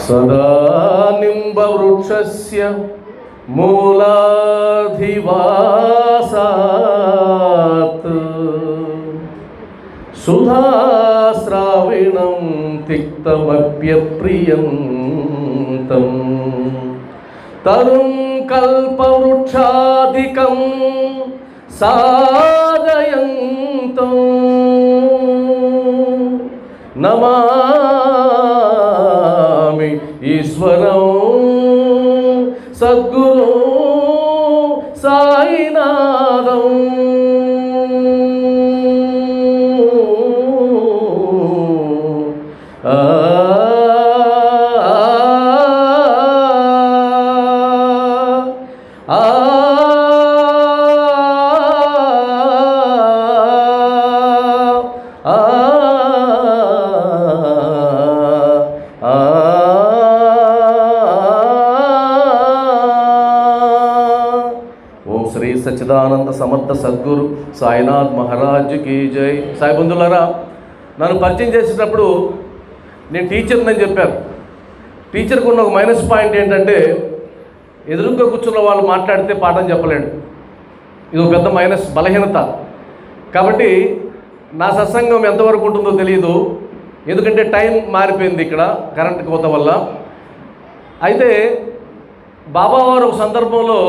సదా నింబవృక్షస్య మూలాధివాసాత్ సుధాస్రావిణం తిక్తమప్యప్రియంతం తరుం కల్పవృక్షాధికం సాదయంతం నమామి ఈశ్వరం సద్గురు సాయినాథం. శ్రీ సచ్చిదానంద సమర్థ సద్గురు సాయినాథ్ మహారాజ్ కీ జై. సాయి బంధువులారా, నన్ను పరిచయం చేసేటప్పుడు నేను టీచర్ని అని చెప్పాను. టీచర్కి ఉన్న ఒక మైనస్ పాయింట్ ఏంటంటే ఎదురుగా కూర్చున్న వాళ్ళు మాట్లాడితే పాఠం చెప్పలేడు. ఇది ఒక పెద్ద మైనస్, బలహీనత. కాబట్టి నా సత్సంగం ఎంతవరకు ఉంటుందో తెలియదు, ఎందుకంటే టైం మారిపోయింది ఇక్కడ కరెంట్ కోత వల్ల. అయితే బాబావారు ఒక సందర్భంలో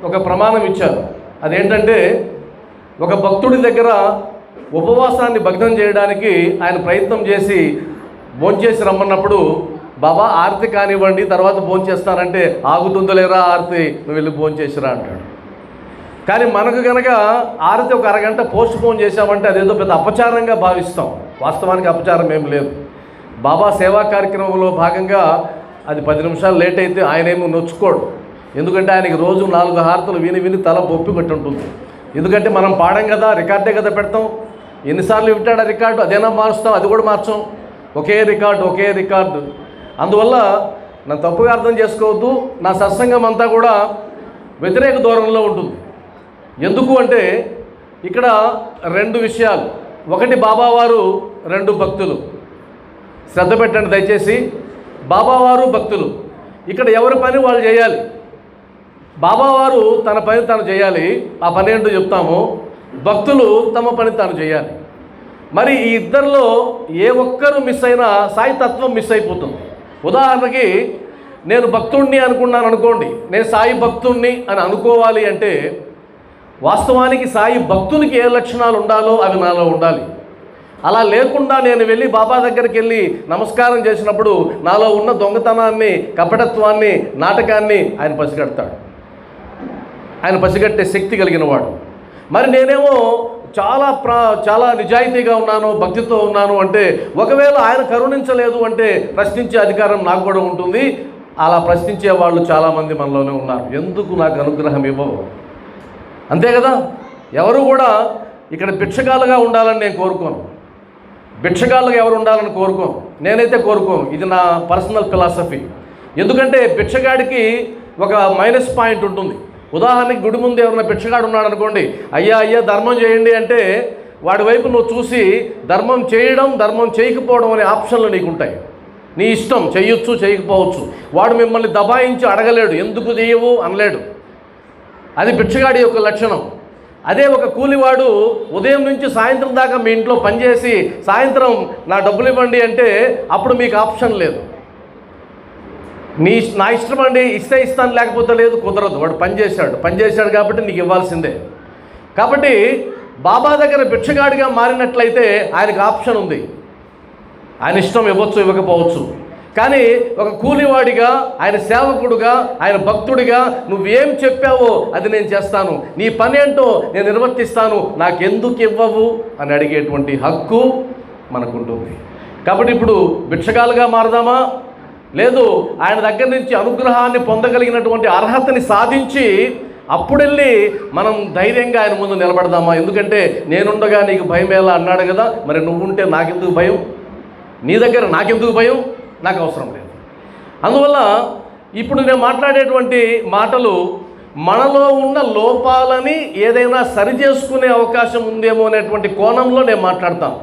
ఒక ప్రమాణం ఇచ్చారు. అదేంటంటే, ఒక భక్తుడి దగ్గర ఉపవాసాన్ని భగ్నం చేయడానికి ఆయన ప్రయత్నం చేసి భోంచేసి రమ్మన్నప్పుడు, బాబా ఆరతి కానివ్వండి తర్వాత భోంచేస్తానంటే, ఆగుతుందో లేరా ఆరతి, నువ్వు వెళ్ళి భోంచేసిరా అంటాడు. కానీ మనకు కనుక ఆరతి ఒక అరగంట పోస్ట్ పోన్ చేశామంటే అదేదో పెద్ద అపచారంగా భావిస్తాం. వాస్తవానికి అపచారం ఏం లేదు. బాబా సేవా కార్యక్రమంలో భాగంగా అది 10 నిమిషాలు లేట్ అయితే ఆయన ఏమో నొచ్చుకోడు. ఎందుకంటే ఆయనకి రోజు 4 హారతులు విని విని తల బొప్పి కొట్టి ఉంటుంది. ఎందుకంటే మనం పాడం కదా, రికార్డే కదా పెడతాం. ఎన్నిసార్లు వింటాడు ఆ రికార్డు, అదేనా మారుస్తాం, అది కూడా మార్చాం. ఒకే రికార్డు. అందువల్ల నన్ను తప్పుగా అర్థం చేసుకోవద్దు. నా సత్సంగం అంతా కూడా వ్యతిరేక ధోరణిలో ఉంటుంది. ఎందుకు అంటే ఇక్కడ 2 విషయాలు. ఒకటి బాబావారు, 2 భక్తులు. శ్రద్ధ పెట్టండి దయచేసి. బాబావారు, భక్తులు. ఇక్కడ ఎవరి పని వాళ్ళు చేయాలి. బాబావారు తన పని తాను చేయాలి, ఆ పని ఏంటో చెప్తాము. భక్తులు తమ పని తాను చేయాలి. మరి ఈ ఇద్దరిలో ఏ ఒక్కరు మిస్ అయినా సాయి తత్వం మిస్ అయిపోతుంది. ఉదాహరణకి నేను భక్తుణ్ణి అనుకున్నాను అనుకోండి, నేను సాయి భక్తుణ్ణి అని అనుకోవాలి అంటే వాస్తవానికి సాయి భక్తునికి ఏ లక్షణాలు ఉండాలో అవి నాలో ఉండాలి. అలా లేకుండా నేను వెళ్ళి బాబా దగ్గరికి వెళ్ళి నమస్కారం చేసినప్పుడు నాలో ఉన్న దొంగతనాన్ని, కపటత్వాన్ని, నాటకాన్ని ఆయన పసిగడతాడు. ఆయన పసిగట్టే శక్తి కలిగిన వాడు. మరి నేనేమో చాలా నిజాయితీగా ఉన్నాను, భక్తితో ఉన్నాను అంటే, ఒకవేళ ఆయన కరుణించలేదు అంటే ప్రశ్నించే అధికారం నాకు కూడా ఉంటుంది. అలా ప్రశ్నించే వాళ్ళు చాలామంది మనలోనే ఉన్నారు. ఎందుకు నాకు అనుగ్రహం ఇవ్వవు? అంతే కదా. ఎవరు కూడా ఇక్కడ భిక్షగాలుగా ఉండాలని నేను కోరుకోను. భిక్షగాళ్ళుగా ఎవరు ఉండాలని కోరుకోను. నేనైతే కోరుకోను. ఇది నా పర్సనల్ ఫిలాసఫీ. ఎందుకంటే భిక్షగాడికి ఒక మైనస్ పాయింట్ ఉంటుంది. ఉదాహరణకి గుడి ముందు ఎవరైనా భిక్షగాడు ఉన్నాడు అనుకోండి, అయ్యా ధర్మం చేయండి అంటే వాడి వైపు నువ్వు చూసి ధర్మం చేయడం, ధర్మం చేయకపోవడం అనే ఆప్షన్లు నీకు ఉంటాయి. నీ ఇష్టం, చేయొచ్చు చేయకపోవచ్చు. వాడు మిమ్మల్ని దబాయించి అడగలేడు, ఎందుకు చేయవు అనలేడు. అది భిక్షగాడి యొక్క లక్షణం. అదే ఒక కూలివాడు ఉదయం నుంచి సాయంత్రం దాకా మీ ఇంట్లో పనిచేసి సాయంత్రం నా డబ్బులు ఇవ్వండి అంటే అప్పుడు మీకు ఆప్షన్ లేదు. నా ఇష్టం అండి, ఇస్తే ఇస్తాను లేకపోతే లేదు, కుదరదు. వాడు పనిచేశాడు కాబట్టి నీకు ఇవ్వాల్సిందే. కాబట్టి బాబా దగ్గర భిక్షగాడిగా మారినట్లయితే ఆయనకు ఆప్షన్ ఉంది. ఆయన ఇష్టం ఇవ్వచ్చు, ఇవ్వకపోవచ్చు. కానీ ఒక కూలివాడిగా, ఆయన సేవకుడుగా, ఆయన భక్తుడిగా నువ్వేం చెప్పావో అది నేను చేస్తాను, నీ పని ఏంటో నేను నిర్వర్తిస్తాను, నాకెందుకు ఇవ్వవు అని అడిగేటువంటి హక్కు మనకుంటుంది. కాబట్టి ఇప్పుడు భిక్షగాలుగా మారదామా? లేదు, ఆయన దగ్గర నుంచి అనుగ్రహాన్ని పొందగలిగినటువంటి అర్హతని సాధించి అప్పుడెళ్ళి మనం ధైర్యంగా ఆయన ముందు నిలబడదామా? ఎందుకంటే నేనుండగా నీకు భయం ఎలా అన్నాడు కదా, మరి నువ్వుంటే నాకెందుకు భయం? నీ దగ్గర నాకెందుకు భయం? నాకు అవసరం లేదు. అందువల్ల ఇప్పుడు నేను మాట్లాడేటువంటి మాటలు మనలో ఉన్న లోపాలని ఏదైనా సరిచేసుకునే అవకాశం ఉందేమో అనేటువంటి కోణంలో నేను మాట్లాడతాను.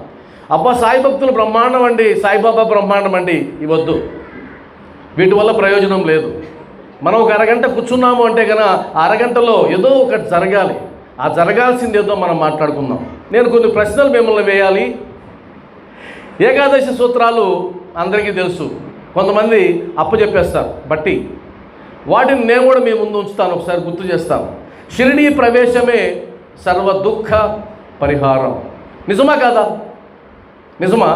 అబ్బా సాయి భక్తులు బ్రహ్మాండం అండి, సాయిబాబా బ్రహ్మాండం అండి, ఇవద్దు. వీటి వల్ల ప్రయోజనం లేదు. మనం ఒక అరగంట కూర్చున్నాము అంటే కనుక ఆ అరగంటలో ఏదో ఒకటి జరగాలి. ఆ జరగాల్సింది ఏదో మనం మాట్లాడుకుందాం. నేను కొన్ని ప్రశ్నలు మిమ్మల్ని వేయాలి. ఏకాదశి సూత్రాలు అందరికీ తెలుసు, కొంతమంది అప్పచెప్పేస్తారు బట్టి. వాటిని నేను కూడా మీ ముందు ఉంచుతాను, ఒకసారి గుర్తు చేస్తాను. షిరిడీ ప్రవేశమే సర్వ దుఃఖ పరిహారం. నిజమా కాదా? నిజమా?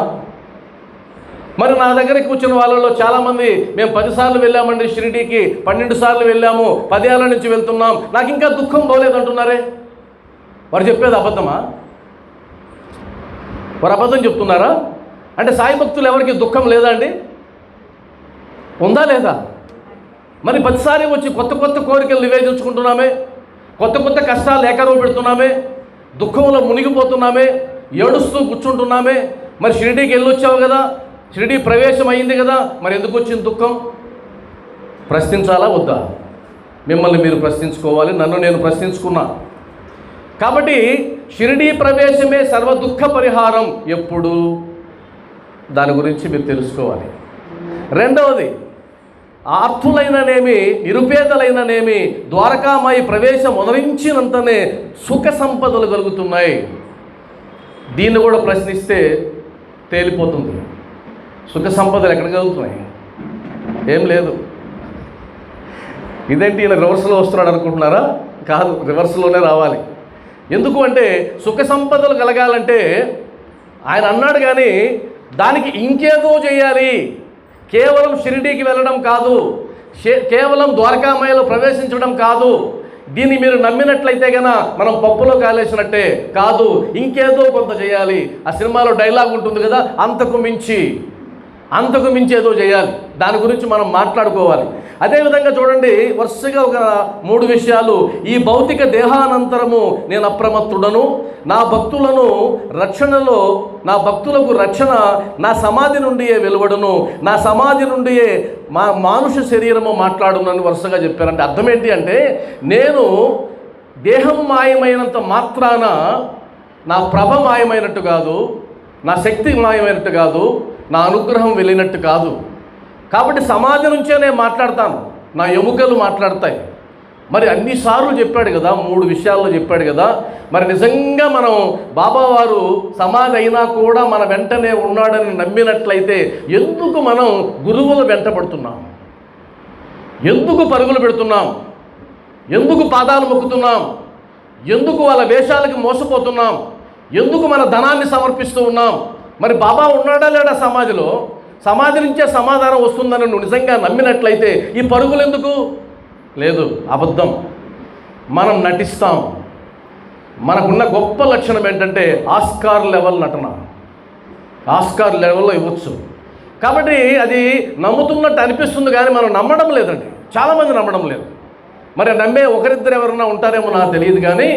మరి నా దగ్గరికి వచ్చిన వాళ్ళలో చాలామంది మేము 10 సార్లు వెళ్ళామండి షిరిడీకి, 12 సార్లు వెళ్ళాము, 10 ఏళ్ళ నుంచి వెళ్తున్నాం, నాకు ఇంకా దుఃఖం పోలేదంటున్నారే. వారు చెప్పేది అబద్ధమా? వారు అబద్ధం చెప్తున్నారా? అంటే సాయి భక్తులు ఎవరికి దుఃఖం లేదా అండి? ఉందా లేదా? మరి 10 సార్లు వచ్చి కొత్త కొత్త కోరికలు నివేదించుకుంటున్నామే, కొత్త కొత్త కష్టాలు ఏకరువు పెడుతున్నామే, దుఃఖంలో మునిగిపోతున్నామే, ఏడుస్తూ కూర్చుంటున్నామే. మరి షిరిడీకి వెళ్ళొచ్చావు కదా, షిరిడీ ప్రవేశం అయింది కదా, మరి ఎందుకు వచ్చింది దుఃఖం? ప్రశ్నించాలా వద్దా? మిమ్మల్ని మీరు ప్రశ్నించుకోవాలి, నన్ను నేను ప్రశ్నించుకున్నా. కాబట్టి షిరిడీ ప్రవేశమే సర్వ దుఃఖ పరిహారం. ఎప్పుడు? దాని గురించి మీరు తెలుసుకోవాలి. రెండవది, ఆర్తులైననేమి నిరుపేదలైననేమి ద్వారకామాయి ప్రవేశం మొదలించినంతనే సుఖ సంపదలు కలుగుతున్నాయి. దీన్ని కూడా ప్రశ్నిస్తే తేలిపోతుంది. సుఖ సంపదలు ఎక్కడ కలుగుతున్నాయి? ఏం లేదు. ఇదేంటి ఈయన రివర్స్లో వస్తున్నాడు అనుకుంటున్నారా? కాదు, రివర్స్లోనే రావాలి. ఎందుకు అంటే సుఖ సంపదలు కలగాలంటే ఆయన అన్నాడు, కానీ దానికి ఇంకేదో చేయాలి. కేవలం షిరిడీకి వెళ్ళడం కాదు, కేవలం ద్వారకామాయలో ప్రవేశించడం కాదు. దీన్ని మీరు నమ్మినట్లయితే కనుక మనం పప్పులో కాలేసినట్టే. కాదు, ఇంకేదో కొంత చేయాలి. ఆ సినిమాలో డైలాగ్ ఉంటుంది కదా, అంతకు మించి ఏదో చేయాలి. దాని గురించి మనం మాట్లాడుకోవాలి. అదేవిధంగా చూడండి, వరుసగా ఒక 3 విషయాలు. ఈ భౌతిక దేహానంతరము నేను అప్రమత్తుడను, నా భక్తులకు రక్షణ నా సమాధి నుండియే వెలువడును, నా సమాధి నుండియే మా మానుష శరీరము మాట్లాడునని వరుసగా చెప్పారంటే అర్థం ఏంటి అంటే, నేను దేహం మాయమైనంత మాత్రాన నా ప్రభ మాయమైనట్టు కాదు, నా శక్తి మాయమైనట్టు కాదు, నా అనుగ్రహం వెళ్ళినట్టు కాదు. కాబట్టి సమాధి నుంచే నేను మాట్లాడతాను, నా ఎముకలు మాట్లాడతాయి. మరి అన్నిసార్లు చెప్పాడు కదా, 3 విషయాల్లో చెప్పాడు కదా. మరి నిజంగా మనం బాబావారు సమాధి అయినా కూడా మన వెంటనే ఉన్నాడని నమ్మినట్లయితే ఎందుకు మనం గురువుల వెంట పడుతున్నాం? ఎందుకు పరుగులు పెడుతున్నాం? ఎందుకు పాదాలు మొక్కుతున్నాం? ఎందుకు వాళ్ళ వేషాలకి మోసపోతున్నాం? ఎందుకు మన ధనాన్ని సమర్పిస్తూ ఉన్నాం? మరి బాబా ఉన్నాడా లేడా సమాధిలో? సమాధి నుంచే సమాధానం వస్తుందని నువ్వు నిజంగా నమ్మినట్లయితే ఈ పరుగులు ఎందుకు? లేదు, అబద్ధం. మనం నటిస్తాం. మనకున్న గొప్ప లక్షణం ఏంటంటే ఆస్కార్ లెవెల్ నటన. ఆస్కార్ లెవెల్లో ఇవ్వచ్చు. కాబట్టి అది నమ్ముతున్నట్టు అనిపిస్తుంది, కానీ మనం నమ్మడం లేదండి. చాలామంది నమ్మడం లేదు. మరి నమ్మే ఒకరిద్దరు ఎవరైనా ఉంటారేమో నాకు తెలియదు, కానీ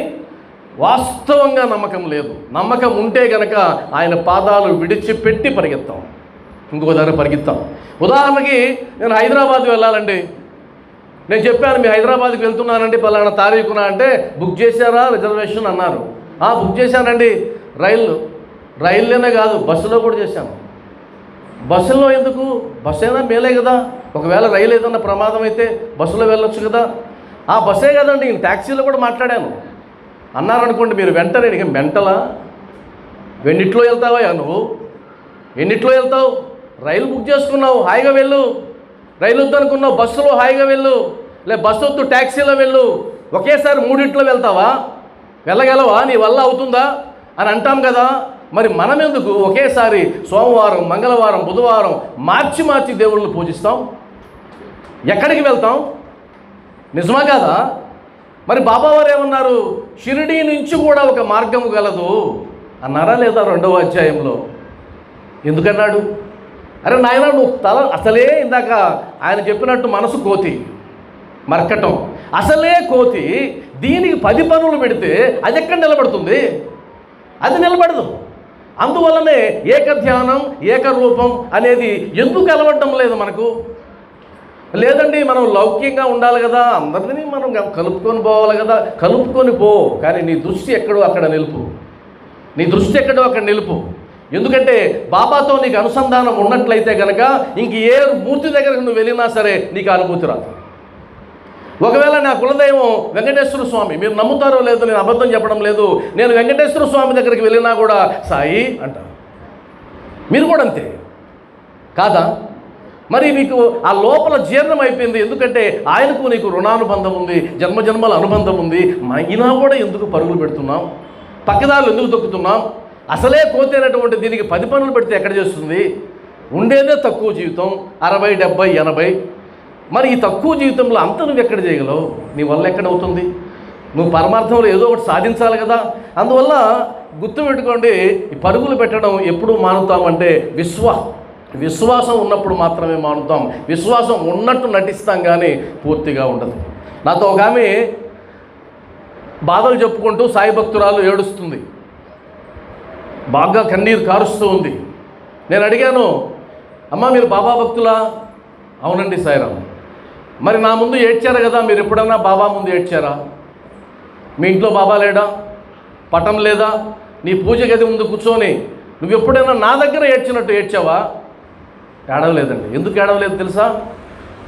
వాస్తవంగా నమ్మకం లేదు. నమ్మకం ఉంటే కనుక ఆయన పాదాలు విడిచిపెట్టి పరిగెత్తాం, ఇంకొక దగ్గర పరిగెత్తాం. ఉదాహరణకి నేను హైదరాబాద్ వెళ్ళాలండి. నేను చెప్పాను, మీ హైదరాబాద్కి వెళ్తున్నానండి పలానా తారీఖున అంటే, బుక్ చేశారా రిజర్వేషన్ అన్నారు. బుక్ చేశానండి. రైల్లోనే కాదు, బస్సులో కూడా చేశాను. బస్సులో ఎందుకు? బస్సు అయినా మేలే కదా. ఒకవేళ రైలు ఏదన్నా ప్రమాదం అయితే బస్సులో వెళ్ళొచ్చు కదా. బస్సే కదండి, నేను ట్యాక్సీలో కూడా మాట్లాడాను. అన్నారనుకోండి మీరు వెంటనే, నీకు మెంటలా? ఎన్నిట్లో వెళ్తావా నువ్వు? ఎన్నిట్లో వెళ్తావు? రైలు బుక్ చేసుకున్నావు, హాయిగా వెళ్ళు. రైలు వద్దు అనుకున్నావు, బస్సులో హాయిగా వెళ్ళు. బస్సు వద్దు, ట్యాక్సీలో వెళ్ళు. ఒకేసారి 3 వెళ్తావా? వెళ్ళగలవా? నీ వల్ల అవుతుందా అని అంటాం కదా. మరి మనం ఎందుకు ఒకేసారి సోమవారం, మంగళవారం, బుధవారం మార్చి దేవుళ్ళని పూజిస్తాం? ఎక్కడికి వెళ్తాం? నిజమా కాదా? మరి బాబావారు ఏమన్నారు? షిరిడీ నుంచి కూడా ఒక మార్గము గలదు అన్నారా లేదా 2వ అధ్యాయంలో? ఎందుకన్నాడు? అరే నాయన, నువ్వు అసలే ఇందాక ఆయన చెప్పినట్టు మనసు కోతి, మర్కటం అసలే కోతి. దీనికి 10 పనులు పెడితే అది ఎక్కడ నిలబడుతుంది? అది నిలబడదు. అందువల్లనే ఏకధ్యానం, ఏకరూపం అనేది ఎందుకు అలవడడం లేదు మనకు? లేదండి, మనం లౌకికంగా ఉండాలి కదా, అందరినీ మనం కలుపుకొని పోవాలి కదా. కలుపుకొని పో, కానీ నీ దృష్టి ఎక్కడో అక్కడ నిలుపు. ఎందుకంటే బాబాతో నీకు అనుసంధానం ఉన్నట్లయితే కనుక ఇంక ఏ మూర్తి దగ్గరకు నువ్వు వెళ్ళినా సరే నీకు అనుభూతి రాదు. ఒకవేళ నా కులదైవం వెంకటేశ్వర స్వామి, మీరు నమ్ముతారో లేదో నేను అబద్ధం చెప్పడం లేదు, నేను వెంకటేశ్వర స్వామి దగ్గరికి వెళ్ళినా కూడా సాయి అంటాను. మీరు కూడా అంతే కాదా? మరి మీకు ఆ లోపల జీర్ణం అయిపోయింది. ఎందుకంటే ఆయనకు నీకు రుణానుబంధం ఉంది, జన్మజన్మల అనుబంధం ఉంది. అయినా కూడా ఎందుకు పరుగులు పెడుతున్నాం? పక్కదారులు ఎందుకు తొక్కుతున్నాం? అసలే కోతైనటువంటి దీనికి 10 పనులు పెడితే ఎక్కడ చేస్తుంది? ఉండేదే తక్కువ జీవితం, 60, 70, 80. మరి ఈ తక్కువ జీవితంలో అంత నువ్వు ఎక్కడ చేయగలవు? నీ వల్ల ఎక్కడవుతుంది? నువ్వు పరమార్థంలో ఏదో ఒకటి సాధించాలి కదా. అందువల్ల గుర్తుపెట్టుకోండి, ఈ పరుగులు పెట్టడం ఎప్పుడు మానుతామంటే విశ్వాసం ఉన్నప్పుడు మాత్రమే మానుతాం. విశ్వాసం ఉన్నట్టు నటిస్తాం కానీ పూర్తిగా ఉండదు. నాతో ఒక ఆమె బాధలు చెప్పుకుంటూ సాయి భక్తురాలు ఏడుస్తుంది, బాగా కన్నీరు కారుస్తూ ఉంది. నేను అడిగాను, అమ్మ మీరు బాబా భక్తులా? అవునండి సాయిరామ్. మరి నా ముందు ఏడ్చారు కదా, మీరు ఎప్పుడన్నా బాబా ముందు ఏడ్చారా? మీ ఇంట్లో బాబా లేడా? పటం లేదా? నీ పూజ గది ముందు కూర్చొని నువ్వు ఎప్పుడైనా నా దగ్గర ఏడ్చినట్టు ఏడ్చావా? ఏడవలేదండి. ఎందుకు ఏడవలేదు తెలుసా?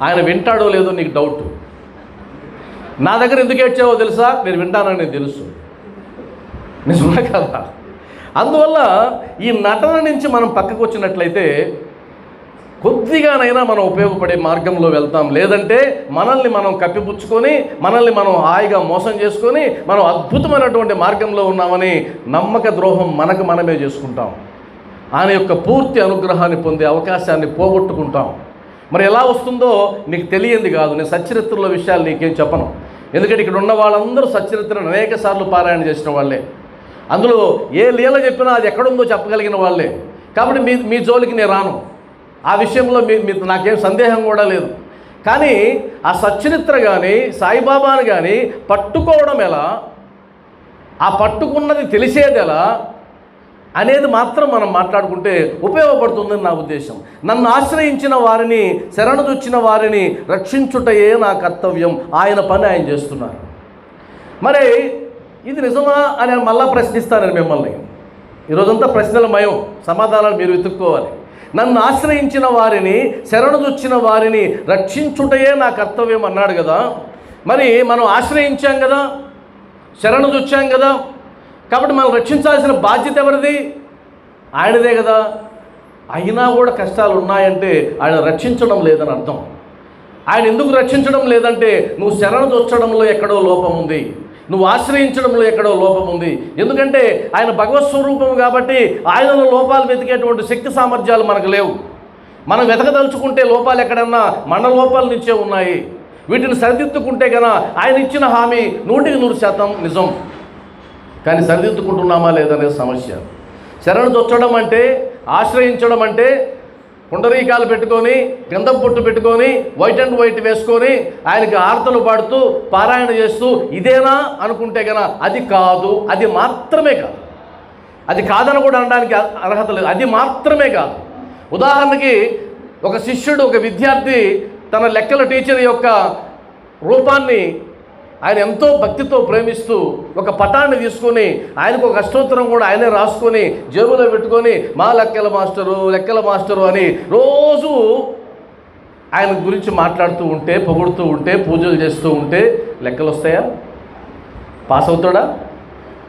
ఆయన వింటాడో లేదో నీకు డౌట్. నా దగ్గర ఎందుకు ఏడ్చావో తెలుసా? నేను వింటానని తెలుసు. నిజమే కదా? అందువల్ల ఈ నటన నుంచి మనం పక్కకు వచ్చినట్లయితే కొద్దిగానైనా మనం ఉపయోగపడే మార్గంలో వెళ్తాం. లేదంటే మనల్ని మనం కప్పిపుచ్చుకొని, మనల్ని మనం హాయిగా మోసం చేసుకొని, మనం అద్భుతమైనటువంటి మార్గంలో ఉన్నామని నమ్మక ద్రోహం మనకు మనమే చేసుకుంటాం. ఆయన యొక్క పూర్తి అనుగ్రహాన్ని పొందే అవకాశాన్ని పోగొట్టుకుంటాం. మరి ఎలా వస్తుందో నీకు తెలియంది కాదు. నేను సచ్చరిత్రల విషయాలు నీకేం చెప్పను. ఎందుకంటే ఇక్కడ ఉన్న వాళ్ళందరూ సచ్చరిత్రను అనేక సార్లు పారాయణ చేసిన వాళ్ళే. అందులో ఏ లీల చెప్పినా అది ఎక్కడుందో చెప్పగలిగిన వాళ్ళే. కాబట్టి మీ జోలికి నేను రాను. ఆ విషయంలో నాకేం సందేహం కూడా లేదు. కానీ ఆ సచ్చరిత్ర కానీ సాయిబాబాను కానీ పట్టుకోవడం ఎలా, ఆ పట్టుకున్నది తెలిసేది ఎలా అనేది మాత్రం మనం మాట్లాడుకుంటే ఉపయోగపడుతుందని నా ఉద్దేశం. నన్ను ఆశ్రయించిన వారిని, శరణుదొచ్చిన వారిని రక్షించుటయే నా కర్తవ్యం. ఆయన పని ఆయన చేస్తున్నారు. మరి ఇది నిజమా అని మళ్ళా ప్రశ్నిస్తానని మిమ్మల్ని. ఈరోజంతా ప్రశ్నలమయం, సమాధానాలు మీరు వెతుక్కోవాలి. నన్ను ఆశ్రయించిన వారిని, శరణుదొచ్చిన వారిని రక్షించుటయే నా కర్తవ్యం అన్నాడు కదా. మరి మనం ఆశ్రయించాం కదా, శరణుదొచ్చాం కదా, కాబట్టి మనం రక్షించాల్సిన బాధ్యత ఎవరిది? ఆయనదే కదా. అయినా కూడా కష్టాలు ఉన్నాయంటే ఆయన రక్షించడం లేదని అర్థం. ఆయన ఎందుకు రక్షించడం లేదంటే నువ్వు శరణుదొచ్చడంలో ఎక్కడో లోపం ఉంది, నువ్వు ఆశ్రయించడంలో ఎక్కడో లోపం ఉంది. ఎందుకంటే ఆయన భగవత్ స్వరూపం కాబట్టి ఆయనలో లోపాలు వెతికేటువంటి శక్తి సామర్థ్యాలు మనకు లేవు. మనం వెతకదలుచుకుంటే లోపాలు ఎక్కడన్నా మన లోపాల నుంచే ఉన్నాయి. వీటిని సరిదిద్దుకుంటే కన్నా ఆయన ఇచ్చిన హామీ 100% నిజం. కానీ సరిదిద్దుకుంటున్నామా లేదనే సమస్య. శరణుదొచ్చడం అంటే, ఆశ్రయించడం అంటే పుండరీకాలు పెట్టుకొని, గంధం పొట్టు పెట్టుకొని, వైట్ అండ్ వైట్ వేసుకొని ఆయనకి ఆర్తలు పాడుతూ పారాయణ చేస్తూ ఇదేనా అనుకుంటే కనుక అది కాదు. అది మాత్రమే కాదు. అది కాదని కూడా అనడానికి అర్హత లేదు. అది మాత్రమే కాదు. ఉదాహరణకి ఒక శిష్యుడు, ఒక విద్యార్థి తన లెక్కల టీచర్ యొక్క రూపాన్ని ఆయన ఎంతో భక్తితో ప్రేమిస్తూ ఒక పటాన్ని తీసుకొని ఆయనకు ఒక అష్టోత్తరం కూడా ఆయనే రాసుకొని జేబులో పెట్టుకొని మా లెక్కల మాస్టరు అని రోజు ఆయన గురించి మాట్లాడుతూ ఉంటే, పొగుడుతూ ఉంటే, పూజలు చేస్తూ ఉంటే లెక్కలు వస్తాయా? పాస్ అవుతాడా?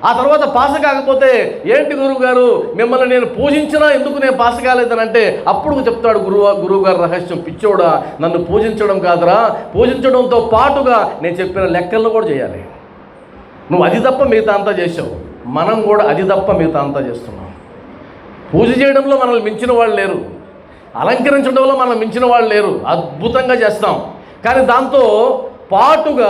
ఆ తర్వాత పాస్ కాకపోతే ఏంటి గురువుగారు మిమ్మల్ని నేను పూజించినా ఎందుకు నేను పాస్ కాలేదని అంటే అప్పుడు చెప్తాడు గురువుగారు రహస్యం, పిచ్చోడా నన్ను పూజించడం కాదురా, పూజించడంతో పాటుగా నేను చెప్పిన లెక్కలను కూడా చేయాలి. నువ్వు అది తప్ప మిగతా అంతా చేసావు, మనం కూడా అది తప్ప మిగతా అంతా చేస్తున్నాం. పూజ చేయడంలో మనల్ని మించిన వాళ్ళు లేరు, అలంకరించడంలో మనం మించిన వాళ్ళు లేరు, అద్భుతంగా చేస్తాం. కానీ దాంతో పాటుగా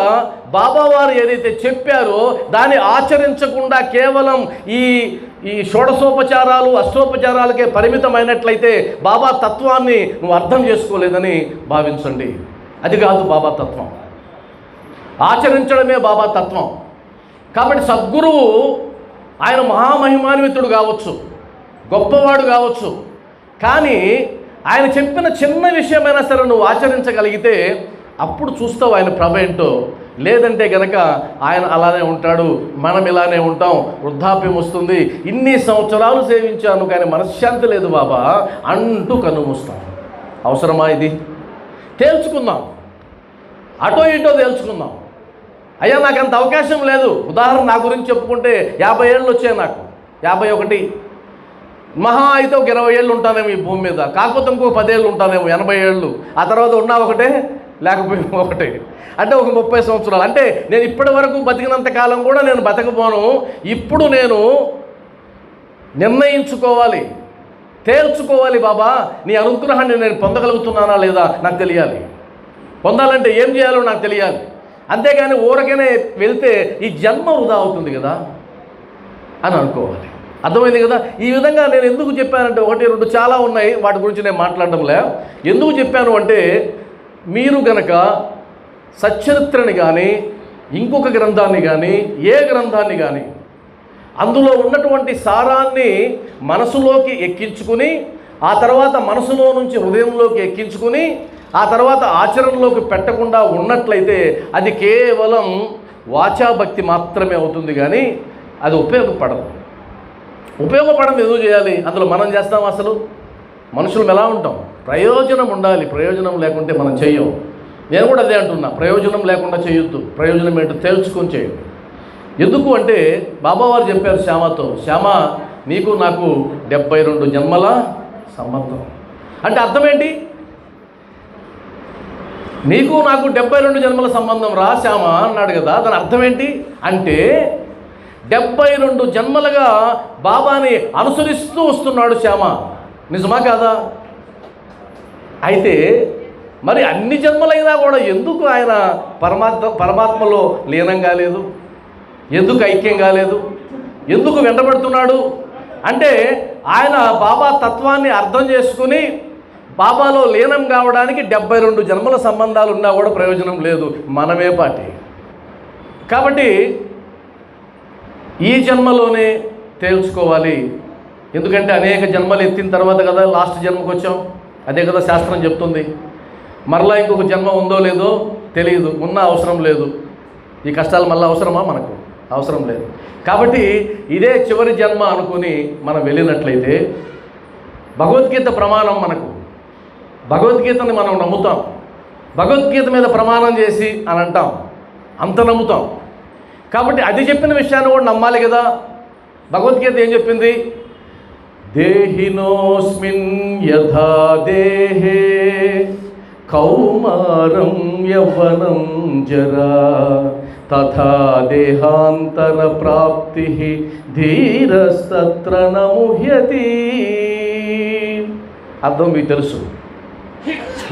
బాబావారు ఏదైతే చెప్పారో దాన్ని ఆచరించకుండా కేవలం ఈ షోడశోపచారాలు, అష్టోపచారాలకే పరిమితమైనట్లయితే బాబా తత్వాన్ని నువ్వు అర్థం చేసుకోలేదని భావించండి. అది కాదు బాబా తత్వం. ఆచరించడమే బాబా తత్వం. కాబట్టి సద్గురువు ఆయన మహామహిమాన్వితుడు కావచ్చు, గొప్పవాడు కావచ్చు, కానీ ఆయన చెప్పిన చిన్న విషయమైనా సరే నువ్వు ఆచరించగలిగితే అప్పుడు చూస్తావు ఆయన ప్రభ ఏంటో. లేదంటే గనక ఆయన అలానే ఉంటాడు, మనం ఇలానే ఉంటాం, వృద్ధాప్యం వస్తుంది, ఇన్ని సంవత్సరాలు సేవించాను కానీ మనశ్శాంతి లేదు బాబా అంటూ కన్నుమూస్తాం. అవసరమా ఇది? తేల్చుకుందాం, అటో ఇటో తేల్చుకుందాం. అయ్యా నాకు అంత అవకాశం లేదు. ఉదాహరణ నా గురించి చెప్పుకుంటే 50 ఏళ్ళు వచ్చాయి, నాకు 51, మహా అయితే ఒక 20 ఏళ్ళు ఉంటానేమో ఈ భూమి మీద, కాకపోతే ఇంకో 10 ఏళ్ళు ఉంటానేమో, 80 ఏళ్ళు. ఆ తర్వాత ఉన్నా ఒకటే, లేకపోయినా ఒకటే, అంటే ఒక 30 సంవత్సరాలు. అంటే నేను ఇప్పటి వరకు బతికినంత కాలం కూడా నేను బతకపోను. ఇప్పుడు నేను నిర్ణయించుకోవాలి, తేల్చుకోవాలి. బాబా నీ అనుగ్రహాన్ని నేను పొందగలుగుతున్నానా లేదా నాకు తెలియాలి. పొందాలంటే ఏం చేయాలో నాకు తెలియాలి. అంతేగాని ఊరకనే వెళ్తే ఈ జన్మ వృధా అవుతుంది కదా అని అనుకోవాలి. అర్థమైంది కదా? ఈ విధంగా నేను ఎందుకు చెప్పానంటే 1, 2 చాలా ఉన్నాయి, వాటి గురించి నేను మాట్లాడడంలే. ఎందుకు చెప్పాను అంటే మీరు గనక సచ్చరిత్రని కానీ ఇంకొక గ్రంథాన్ని కానీ ఏ గ్రంథాన్ని కానీ అందులో ఉన్నటువంటి సారాన్ని మనసులోకి ఎక్కించుకుని, ఆ తర్వాత మనసులో నుంచి హృదయంలోకి ఎక్కించుకుని, ఆ తర్వాత ఆచరణలోకి పెట్టకుండా ఉన్నట్లయితే అది కేవలం వాచాభక్తి మాత్రమే అవుతుంది, కానీ అది ఉపయోగపడదు. ఎందుకు చేయాలి? అందులో మనం చేస్తాం. అసలు మనుషులం ఎలా ఉంటాం? ప్రయోజనం ఉండాలి. ప్రయోజనం లేకుంటే మనం చెయ్యం. నేను కూడా అదే అంటున్నా, ప్రయోజనం లేకుండా చేయొద్దు. ప్రయోజనం ఏంటో తేల్చుకొని చేయొద్దు. ఎందుకు అంటే బాబావారు చెప్పారు శ్యామతో, శ్యామ నీకు నాకు 72 జన్మల సంబంధం. అంటే అర్థం ఏంటి? నీకు నాకు 72 జన్మల సంబంధం రా శ్యామ అన్నాడు కదా. దాని అర్థం ఏంటి అంటే 72 జన్మలుగా బాబాని అనుసరిస్తూ వస్తున్నాడు శ్యామ. నిజమా కాదా? అయితే మరి అన్ని జన్మలైనా కూడా ఎందుకు ఆయన పరమాత్మలో లీనం కాలేదు? ఎందుకు ఐక్యం కాలేదు? ఎందుకు వెంటబడుతున్నాడు అంటే ఆయన బాబా తత్వాన్ని అర్థం చేసుకుని బాబాలో లీనం కావడానికి 72 జన్మల సంబంధాలు ఉన్నా కూడా ప్రయోజనం లేదు. మనమే పాటి. కాబట్టి ఈ జన్మలోనే తేల్చుకోవాలి. ఎందుకంటే అనేక జన్మలు ఎత్తిన తర్వాత కదా లాస్ట్ జన్మకు వచ్చాం. అదే కదా శాస్త్రం చెప్తుంది. మరలా ఇంకొక జన్మ ఉందో లేదో తెలియదు, ఉన్నా అవసరం లేదు. ఈ కష్టాలు మళ్ళీ అవసరమా? మనకు అవసరం లేదు. కాబట్టి ఇదే చివరి జన్మ అనుకుని మనం వెళ్ళినట్లయితే భగవద్గీత ప్రమాణం మనకు. భగవద్గీతని మనం నమ్ముతాం. భగవద్గీత మీద ప్రమాణం చేసి అని అంటాం, అంత నమ్ముతాం. కాబట్టి అది చెప్పిన విషయాన్ని కూడా నమ్మాలి కదా. భగవద్గీత ఏం చెప్పింది? దేహినోస్మిన్ యథా దేహే కౌమారం యవ్వనం జరా తథా దేహాంతర ప్రాప్తి ధీరస్తత్ర నముహ్యతి. అర్థం మీకు తెలుసు.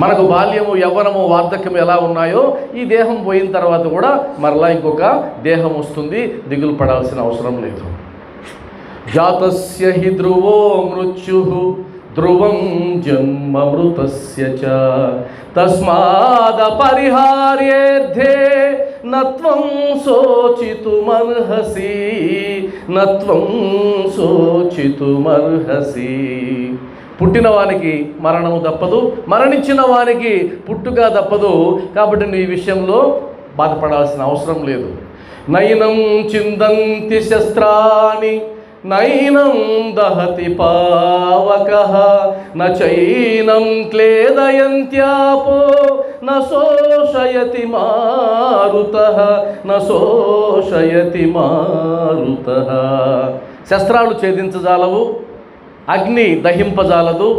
మనకు బాల్యము, యవ్వనము, వార్ధక్యం ఎలా ఉన్నాయో ఈ దేహం పోయిన తర్వాత కూడా మరలా ఇంకొక దేహం వస్తుంది. దిగులు పడాల్సిన అవసరం లేదు. జాతస్య హి ధ్రువో మృత్యుః ధ్రువం జన్మ మృతస్య చ తస్మాదపరిహార్యేర్థే నత్వం శోచితుమర్హసి. పుట్టిన వానికి మరణము తప్పదు, మరణించిన వానికి పుట్టుక తప్పదు. కాబట్టి నువ్వు ఈ విషయంలో బాధపడాల్సిన అవసరం లేదు. నైనం చిందంతి శస్త్రాణి నైనం దహతి పావకః నచైనం క్లేదయంత్యాపో నశోషయతి మారుతః. శస్త్రాలు ఛేదించజాలవు, అగ్ని దహింపజాలదు,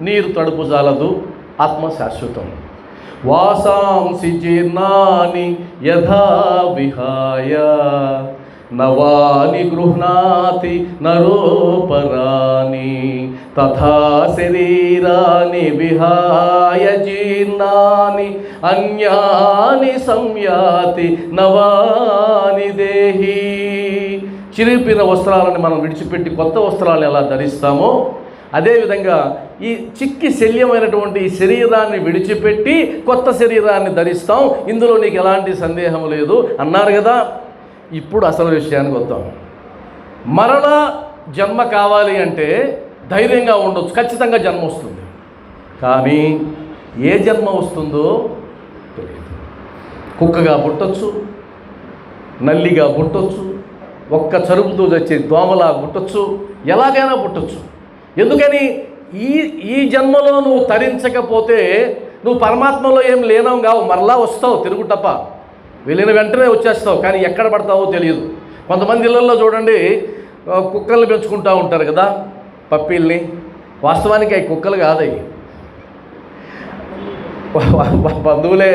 నీరు తడుపుజాలదు, ఆత్మ శాశ్వతం. వాసాంసి జీర్ణాని యథా విహాయ నవాని గృహ్ణాతి నరోపరాని తథా శరీరాని విహాయ జీర్ణాని అన్యాని సంయాతి నవాని దేహి. చిరిగిపోయిన వస్త్రాలను మనం విడిచిపెట్టి కొత్త వస్త్రాలను ఎలా ధరిస్తామో అదేవిధంగా ఈ చిక్కి శల్యమైనటువంటి ఈ శరీరాన్ని విడిచిపెట్టి కొత్త శరీరాన్ని ధరిస్తాం. ఇందులో నీకు ఎలాంటి సందేహం లేదు అన్నారు కదా. ఇప్పుడు అసలు విషయానికి వద్దాం. మరలా జన్మ కావాలి అంటే ధైర్యంగా ఉండొచ్చు, ఖచ్చితంగా జన్మ వస్తుంది. కానీ ఏ జన్మ వస్తుందో తెలియదు. కుక్కగా పుట్టచ్చు, నల్లిగా పుట్టొచ్చు, ఒక్క చరుపుతో వచ్చే దోమలా పుట్టొచ్చు, ఎలాగైనా పుట్టొచ్చు. ఎందుకని ఈ జన్మలో నువ్వు తరించకపోతే నువ్వు పరమాత్మలో ఏం లేనం కావు, మరలా వస్తావు తిరుగుటప్ప, వెళ్ళిన వెంటనే వచ్చేస్తావు. కానీ ఎక్కడ పడతావో తెలియదు. కొంతమంది ఇళ్ళల్లో చూడండి కుక్కల్ని పెంచుకుంటూ ఉంటారు కదా, పప్పీల్ని. వాస్తవానికి అవి కుక్కలు కాదవి, బంధువులే.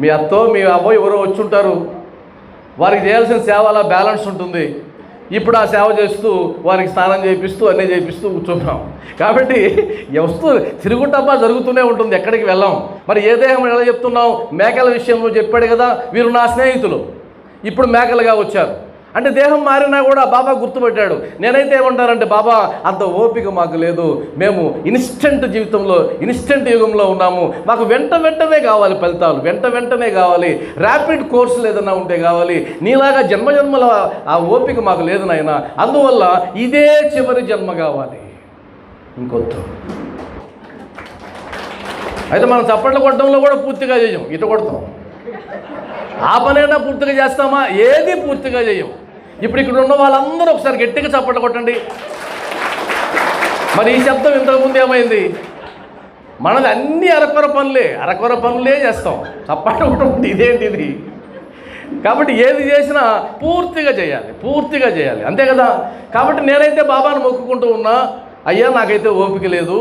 మీ అత్తో మీ అవ్వో ఎవరో వచ్చి ఉంటారు, వారికి చేయాల్సిన సేవ అలా బ్యాలెన్స్ ఉంటుంది. ఇప్పుడు ఆ సేవ చేస్తూ వారికి స్నానం చేయిస్తూ అన్నీ చేయిస్తూ కూర్చుంటాం. కాబట్టి వస్తూ తిరుగుటప్ప జరుగుతూనే ఉంటుంది, ఎక్కడికి వెళ్ళాం. మరి ఏ దేహం ఎలా చెప్తున్నాం? మేకల విషయంలో చెప్పాడు కదా, వీరు నా స్నేహితులు, ఇప్పుడు మేకలుగా వచ్చారు అంటే దేహం మారినా కూడా బాబా గుర్తుపెట్టాడు. నేనైతే ఏమంటానంటే, బాబా అంత ఓపిక మాకు లేదు, మేము ఇన్స్టెంట్ జీవితంలో ఇన్స్టెంట్ యుగంలో ఉన్నాము, మాకు వెంటనే కావాలి ఫలితాలు, వెంటనే కావాలి, ర్యాపిడ్ కోర్సులు ఏదైనా ఉంటే కావాలి, నీలాగా జన్మజన్మల ఆ ఓపిక మాకు లేదు నాయన, అందువల్ల ఇదే చివరి జన్మ కావాలి, ఇంకొద్దు. అయితే మనం చప్పట్లు కొట్టడంలో కూడా పూర్తిగా చేయం, ఇటు కొడతాం. ఆ పనైనా పూర్తిగా చేస్తామా? ఏది పూర్తిగా చేయం. ఇప్పుడు ఇక్కడ ఉన్న వాళ్ళందరూ ఒకసారి గట్టిగా చప్పట్లు కొట్టండి. మరి ఈ శబ్దం ఇంతకుముందు ఏమైంది? మనది అన్ని అరకొర పనులే చేస్తాం. చప్పట్లు కొట్టడం ఇదేంటిది? కాబట్టి ఏది చేసినా పూర్తిగా చేయాలి, అంతే కదా. కాబట్టి నేనైతే బాబాను మొక్కుకుంటూ ఉన్నా, అయ్యా నాకైతే ఓపిక లేదు,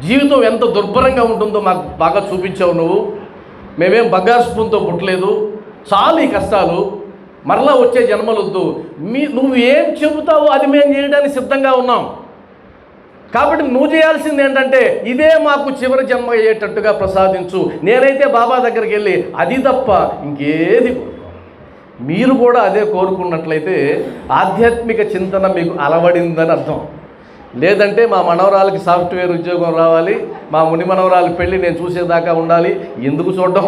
జీవితం ఎంత దుర్భరంగా ఉంటుందో మాకు బాగా చూపించావు నువ్వు, మేమేం బంగారు స్పూన్తో పుట్టలేదు, చాలు ఈ కష్టాలు, మరలా వచ్చే జన్మలొద్దు, నువ్వు ఏం చెబుతావో అది మేము చేయడానికి సిద్ధంగా ఉన్నాం. కాబట్టి నువ్వు చేయాల్సింది ఏంటంటే ఇదే మాకు చివరి జన్మ అయ్యేటట్టుగా ప్రసాదించు. నేనైతే బాబా దగ్గరికి వెళ్ళి అది తప్ప ఇంకేది, మీరు కూడా అదే కోరుకున్నట్లయితే ఆధ్యాత్మిక చింతన మీకు అలవడిందని అర్థం. లేదంటే మా మనవరాలకి సాఫ్ట్వేర్ ఉద్యోగం రావాలి, మా ముని మనవరాలు పెళ్ళి నేను చూసేదాకా ఉండాలి, ఎందుకు చూడడం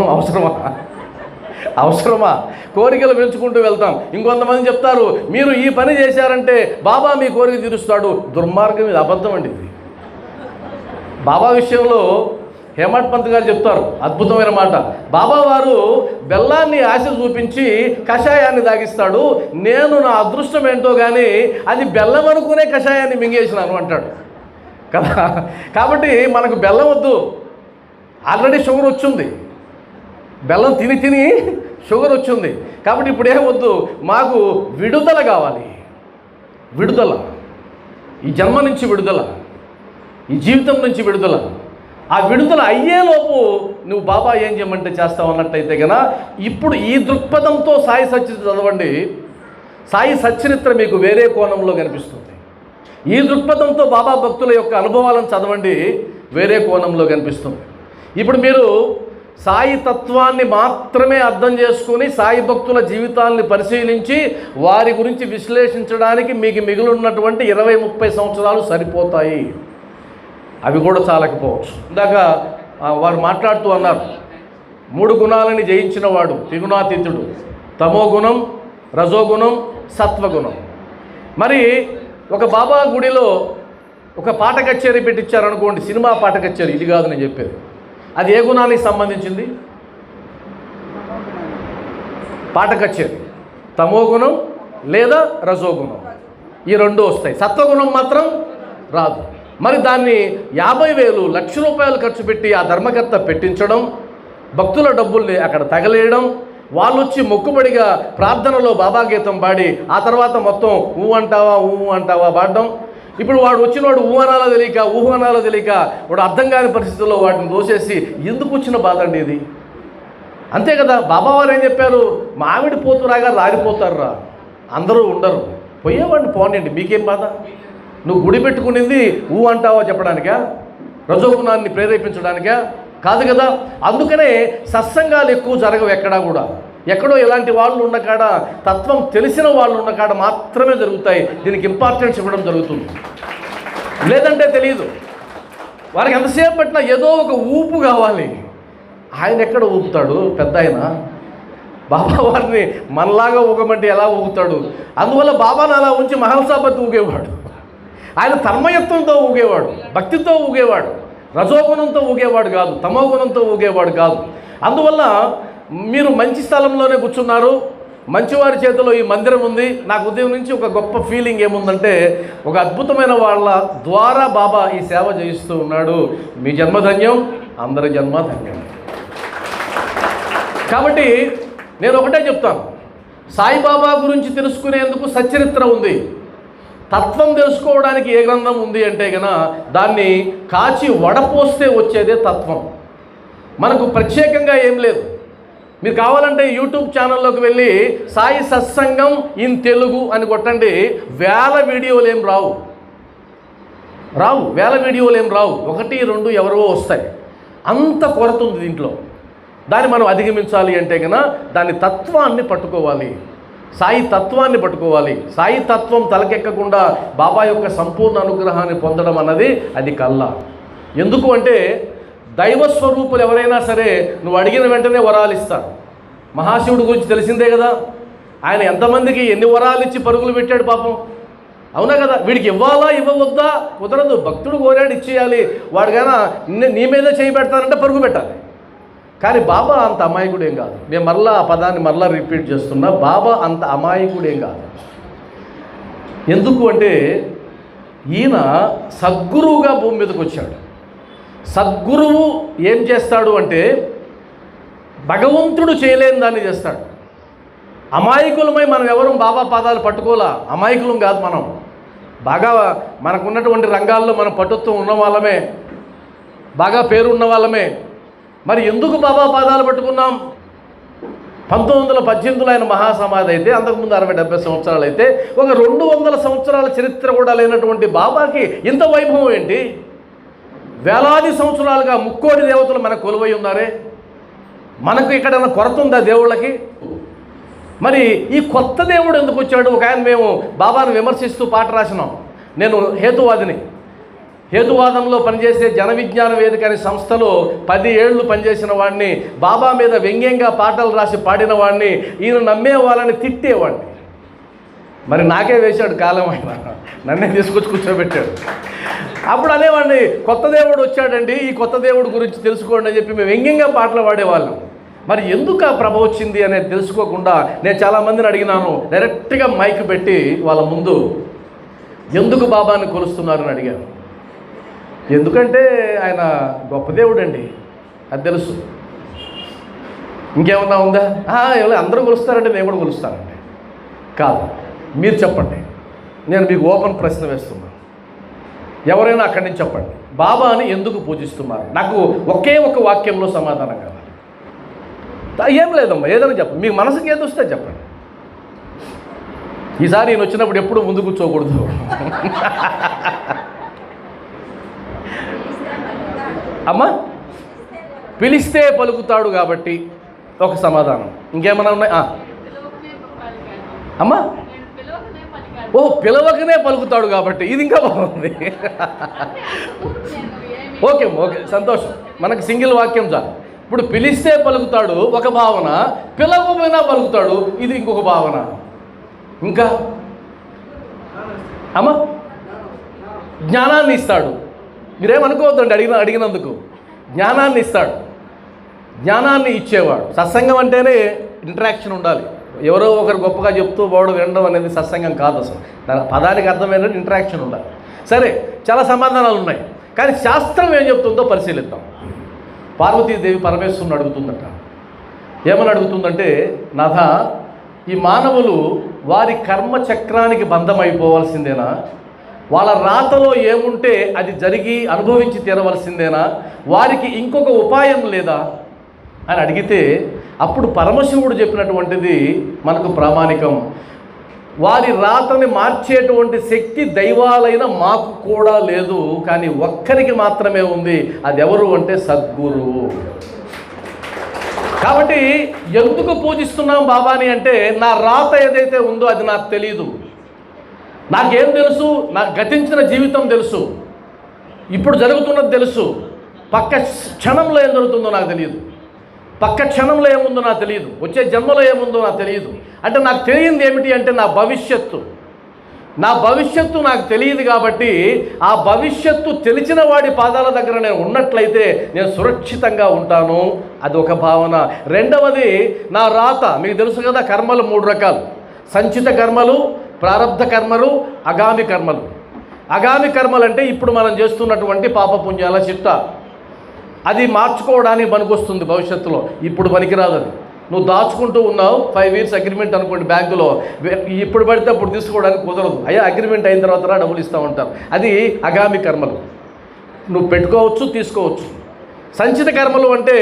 అవసరమా? కోరికలు పెంచుకుంటూ వెళ్తాం. ఇంకొంతమంది చెప్తారు, మీరు ఈ పని చేశారంటే బాబా మీ కోరిక తీరుస్తాడు. దుర్మార్గం, ఇది అబద్ధం అండి. ఇది బాబా విషయంలో హేమట్ పంత్ గారు చెప్తారు అద్భుతమైన మాట. బాబా వారు బెల్లాన్ని ఆశ చూపించి కషాయాన్ని తాగిస్తాడు, నేను నా అదృష్టం ఏంటో కానీ అది బెల్లం అనుకునే కషాయాన్ని మింగేసినాను అంటాడు కదా. కాబట్టి మనకు బెల్లం వద్దు, ఆల్రెడీ షుగర్ వచ్చింది, బెల్లం తిని షుగర్ వచ్చింది. కాబట్టి ఇప్పుడు ఏమొద్దు, మాకు విడుదల కావాలి, విడుదల, ఈ జన్మ నుంచి విడుదల, ఈ జీవితం నుంచి విడుదల. ఆ విడుదల అయ్యేలోపు నువ్వు బాబా ఏం చేయమంటే చేస్తావు అన్నట్టయితే కనుక ఇప్పుడు ఈ దృక్పథంతో సాయి సచ్చరిత్ర చదవండి. సాయి సచ్చరిత్ర మీకు వేరే కోణంలో కనిపిస్తుంది. ఈ దృక్పథంతో బాబా భక్తుల యొక్క అనుభవాలను చదవండి, వేరే కోణంలో కనిపిస్తుంది. ఇప్పుడు మీరు సాయి తత్వాన్ని మాత్రమే అర్థం చేసుకుని సాయి భక్తుల జీవితాన్ని పరిశీలించి వారి గురించి విశ్లేషించడానికి మీకు మిగిలినటువంటి 20-30 సంవత్సరాలు సరిపోతాయి. అవి కూడా చాలకపోవచ్చు. ఇందాక వారు మాట్లాడుతూ అన్నారు, 3 గుణాలని జయించిన వాడు త్రిగుణాతీతుడు, తమోగుణం, రజోగుణం, సత్వగుణం. మరి ఒక బాబా గుడిలో ఒక పాట కచేరీ పెట్టించారనుకోండి, సినిమా పాట కచేరీ, ఇది కాదు నేను చెప్పేది, అది ఏ గుణానికి సంబంధించింది? పాట కచేరీ తమోగుణం లేదా రజోగుణం, ఈ 2 వస్తాయి. సత్వగుణం మాత్రం రాదు. మరి దాన్ని 50,000 లక్ష రూపాయలు ఖర్చు పెట్టి ఆ ధర్మకర్త పెట్టించడం, భక్తుల డబ్బుల్ని అక్కడ తగలేయడం, వాళ్ళు వచ్చి మొక్కుబడిగా ప్రార్థనలో బాబా గీతం పాడి ఆ తర్వాత మొత్తం ఊ అంటావా పాడడం. ఇప్పుడు వాడు వచ్చినవాడు ఊహ అనాలో తెలియక వాడు అర్థం కాని పరిస్థితుల్లో వాటిని దోసేసి ఎందుకు వచ్చిన బాధ అండి ఇది? అంతే కదా. బాబా వారు ఏం చెప్పారు? మామిడి పోతురాగా రాలిపోతారురా, అందరూ ఉండరు, పోయేవాడిని పోనండి, మీకేం బాధ? నువ్వు గుడి పెట్టుకునింది ఊ అంటావా చెప్పడానికా? రజోగుణాన్ని ప్రేరేపించడానికా? కాదు కదా. అందుకనే సత్సంగాలు ఎక్కువ జరగవు ఎక్కడా కూడా. ఎక్కడో ఇలాంటి వాళ్ళు ఉన్న కాడ, తత్వం తెలిసిన వాళ్ళు ఉన్న కాడ మాత్రమే జరుగుతాయి. దీనికి ఇంపార్టెన్స్ ఇవ్వడం జరుగుతుంది, లేదంటే తెలియదు. వారికి ఎంతసేపు పట్టినా ఏదో ఒక ఊపు కావాలి. ఆయన ఎక్కడ ఊపుతాడు? పెద్ద ఆయన బాబా వారిని మనలాగా ఊగమంటే ఎలా ఊగుతాడు? అందువల్ల బాబాను అలా ఉంచి మహల్సాపతి ఊగేవాడు. ఆయన తన్మయత్వంతో ఊగేవాడు, భక్తితో ఊగేవాడు, రజోగుణంతో ఊగేవాడు కాదు, తమోగుణంతో ఊగేవాడు కాదు. అందువల్ల మీరు మంచి స్థలంలోనే కూర్చున్నారు, మంచివారి చేతిలో ఈ మందిరం ఉంది. నాకు ఉదయం నుంచి ఒక గొప్ప ఫీలింగ్ ఏముందంటే, ఒక అద్భుతమైన వాళ్ళ ద్వారా బాబా ఈ సేవ చేయిస్తూ ఉన్నాడు. మీ జన్మధన్యం, అందరి జన్మధన్యం. కాబట్టి నేను ఒకటే చెప్తాను, సాయిబాబా గురించి తెలుసుకునేందుకు సచ్చరిత్ర ఉంది. తత్వం తెలుసుకోవడానికి ఏ గ్రంథం ఉంది అంటే గన దాన్ని కాచి వడపోస్తే వచ్చేదే తత్వం. మనకు ప్రత్యేకంగా ఏం లేదు. మీరు కావాలంటే యూట్యూబ్ ఛానల్లోకి వెళ్ళి సాయి సత్సంగం ఇన్ తెలుగు అని కొట్టండి, వేల వీడియోలు ఏం రావు, వేల వీడియోలు ఏం రావు, 1, 2 ఎవరో వస్తాయి. అంత కొరత ఉంది దీంట్లో. దాన్ని మనం అధిగమించాలి అంటే కనుక దాని తత్వాన్ని పట్టుకోవాలి, సాయి తత్వాన్ని పట్టుకోవాలి. సాయి తత్వం తలకెక్కకుండా బాబా యొక్క సంపూర్ణ అనుగ్రహాన్ని పొందడం అన్నది అది కల్లా. ఎందుకు అంటే దైవస్వరూపులు ఎవరైనా సరే నువ్వు అడిగిన వెంటనే వరాలు ఇస్తారు. మహాశివుడి గురించి తెలిసిందే కదా, ఆయన ఎంతమందికి ఎన్ని వరాలు ఇచ్చి పరుగులు పెట్టాడు పాపం, అవునా కదా. వీడికి ఇవ్వాలా ఇవ్వవద్దా కుదరదు, భక్తుడు కోరాడు ఇచ్చేయాలి. వాడికైనా నీ మీద చేయి పెడతానంటే పరుగు పెట్టాలి. కానీ బాబా అంత అమాయకుడేం కాదు. నేను మరలా ఆ పదాన్ని మరలా రిపీట్ చేస్తున్నా, బాబా అంత అమాయకుడేం కాదు. ఎందుకు అంటే ఈయన సద్గురువుగా భూమి మీదకి వచ్చాడు. సద్గురువు ఏం చేస్తాడు అంటే భగవంతుడు చేయలేని దాన్ని చేస్తాడు. అమాయకులమై మనం ఎవరు బాబా పాదాలు పట్టుకోలా, అమాయకులం కాదు మనం. బాగా మనకున్నటువంటి రంగాల్లో మనం పట్టుత్వం ఉన్న వాళ్ళమే, బాగా పేరున్న వాళ్ళమే. మరి ఎందుకు బాబా పాదాలు పట్టుకున్నాం? 1918లో ఆయన మహాసమాధి అయితే, అంతకుముందు 60-70 సంవత్సరాలు అయితే, ఒక 200 సంవత్సరాల చరిత్ర కూడా లేనటువంటి బాబాకి ఇంత వైభవం ఏంటి? వేలాది సంవత్సరాలుగా ముక్కోటి దేవతలు మనకు కొలువై ఉన్నారే. మనకు ఎక్కడైనా కొరత ఉందా దేవుళ్ళకి? మరి ఈ కొత్త దేవుడు ఎందుకు వచ్చాడు? ఒక ఆయన మేము బాబాను విమర్శిస్తూ పాట రాసినాం. నేను హేతువాదిని. హేతువాదంలో పనిచేసే జన విజ్ఞాన వేదిక అనే సంస్థలో 10 ఏళ్ళు పనిచేసిన వాడిని, బాబా మీద వ్యంగ్యంగా పాటలు రాసి పాడిన వాడిని, ఈయన నమ్మే వాళ్ళని తిట్టేవాడిని. మరి నాకే వేశాడు కాలం, ఆయన నన్నే తీసుకొచ్చి కూర్చోబెట్టాడు. అప్పుడు అనేవాడిని, కొత్త దేవుడు వచ్చాడండి, ఈ కొత్త దేవుడు గురించి తెలుసుకోండి అని చెప్పి మేము వ్యంగ్యంగా పాటలు పాడేవాళ్ళం. మరి ఎందుకు ఆ ప్రభ వచ్చింది అనేది తెలుసుకోకుండా నేను చాలామందిని అడిగినాను. డైరెక్ట్గా మైక్ పెట్టి వాళ్ళ ముందు ఎందుకు బాబాని కొలుస్తున్నారని అడిగాను. ఎందుకంటే ఆయన గొప్ప దేవుడు అండి, అది తెలుసు. ఇంకేమన్నా ఉందా? ఎవరు అందరూ కొలుస్తారంటే నేను కూడా కొలుస్తానండి. కాదు, మీరు చెప్పండి. నేను మీకు ఓపెన్ ప్రశ్న వేస్తున్నాను. ఎవరైనా అక్కడి నుంచి చెప్పండి, బాబాని ఎందుకు పూజిస్తున్నారు? నాకు ఒకే ఒక వాక్యంలో సమాధానం కావాలి. ఏం లేదమ్మా, ఏదైనా చెప్పండి, మీకు మనసుకి ఏది వస్తే చెప్పండి. ఈసారి నేను వచ్చినప్పుడు ఎప్పుడు ముందు కూర్చోకూడదు. అమ్మా, పిలిస్తే పలుకుతాడు కాబట్టి ఒక సమాధానం. ఇంకేమన్నా ఉన్నాయి? అమ్మా, పిలవకనే పలుకుతాడు కాబట్టి ఇది ఇంకా బాగుంది. ఓకే సంతోషం. మనకు సింగిల్ వాక్యం చాలు. ఇప్పుడు పిలిస్తే పలుకుతాడు ఒక భావన, పిలవకపోయినా పలుకుతాడు ఇది ఇంకొక భావన. ఇంకా అమ్మా, జ్ఞానాన్ని ఇస్తాడు. మీరేమనుకోవద్దండి అడిగినందుకు. జ్ఞానాన్ని ఇస్తాడు, జ్ఞానాన్ని ఇచ్చేవాడు. సత్సంగం అంటేనే ఇంటరాక్షన్ ఉండాలి. ఎవరో ఒకరు గొప్పగా చెప్తూ వాడు వినడం అనేది సత్సంగం కాదు. అసలు దాని పదానికి అర్థమైన ఇంటరాక్షన్ ఉండాలి. సరే, చాలా సమాధానాలు ఉన్నాయి, కానీ శాస్త్రం ఏం చెప్తుందో పరిశీలిద్దాం. పార్వతీదేవి పరమేశ్వరుని అడుగుతుందట. ఏమని అడుగుతుందంటే, నాథ, ఈ మానవులు వారి కర్మచక్రానికి బంధమైపోవాల్సిందేనా? వాళ్ళ రాతలో ఏముంటే అది జరిగి అనుభవించి తీరవలసిందేనా? వారికి ఇంకొక ఉపాయం లేదా అని అడిగితే అప్పుడు పరమశివుడు చెప్పినటువంటిది మనకు ప్రామాణికం. వారి రాతని మార్చేటువంటి శక్తి దైవాలైన మాకు కూడా లేదు, కానీ ఒక్కరికి మాత్రమే ఉంది. అది ఎవరు అంటే సద్గురువు. కాబట్టి ఎందుకు పూజిస్తున్నాం బాబాని అంటే, నా రాత ఏదైతే ఉందో అది నాకు తెలియదు. నాకేం తెలుసు? నాకు గతించిన జీవితం తెలుసు, ఇప్పుడు జరుగుతున్నది తెలుసు, పక్క క్షణంలో ఏం జరుగుతుందో నాకు తెలియదు, పక్క క్షణంలో ఏముందో నాకు తెలియదు, వచ్చే జన్మలో ఏముందో నాకు తెలియదు. అంటే నాకు తెలియంది ఏమిటి అంటే నా భవిష్యత్తు. నా భవిష్యత్తు నాకు తెలియదు కాబట్టి ఆ భవిష్యత్తు తెలిసిన వాడి పాదాల దగ్గర నేను ఉన్నట్లయితే నేను సురక్షితంగా ఉంటాను. అది ఒక భావన. రెండవది, నా రాత. మీకు తెలుసు కదా, కర్మలు 3 రకాలు: సంచిత కర్మలు, ప్రారబ్ధ కర్మలు, అగామి కర్మలు. అగామి కర్మలు అంటే ఇప్పుడు మనం చేస్తున్నటువంటి పాపపుణ్యాల చిట్టా. అది మార్చుకోవడానికి పనికొస్తుంది భవిష్యత్తులో, ఇప్పుడు పనికిరాదు. అది నువ్వు దాచుకుంటూ ఉన్నావు, 5 years అగ్రిమెంట్ అనుకోండి బ్యాంకులో, ఇప్పుడు పడితే అప్పుడు తీసుకోవడానికి కుదరదు. అయ్యా అగ్రిమెంట్ అయిన తర్వాత డబ్బులు ఇస్తూ ఉంటారు. అది అగామి కర్మలు. నువ్వు పెట్టుకోవచ్చు, తీసుకోవచ్చు. సంచిత కర్మలు అంటే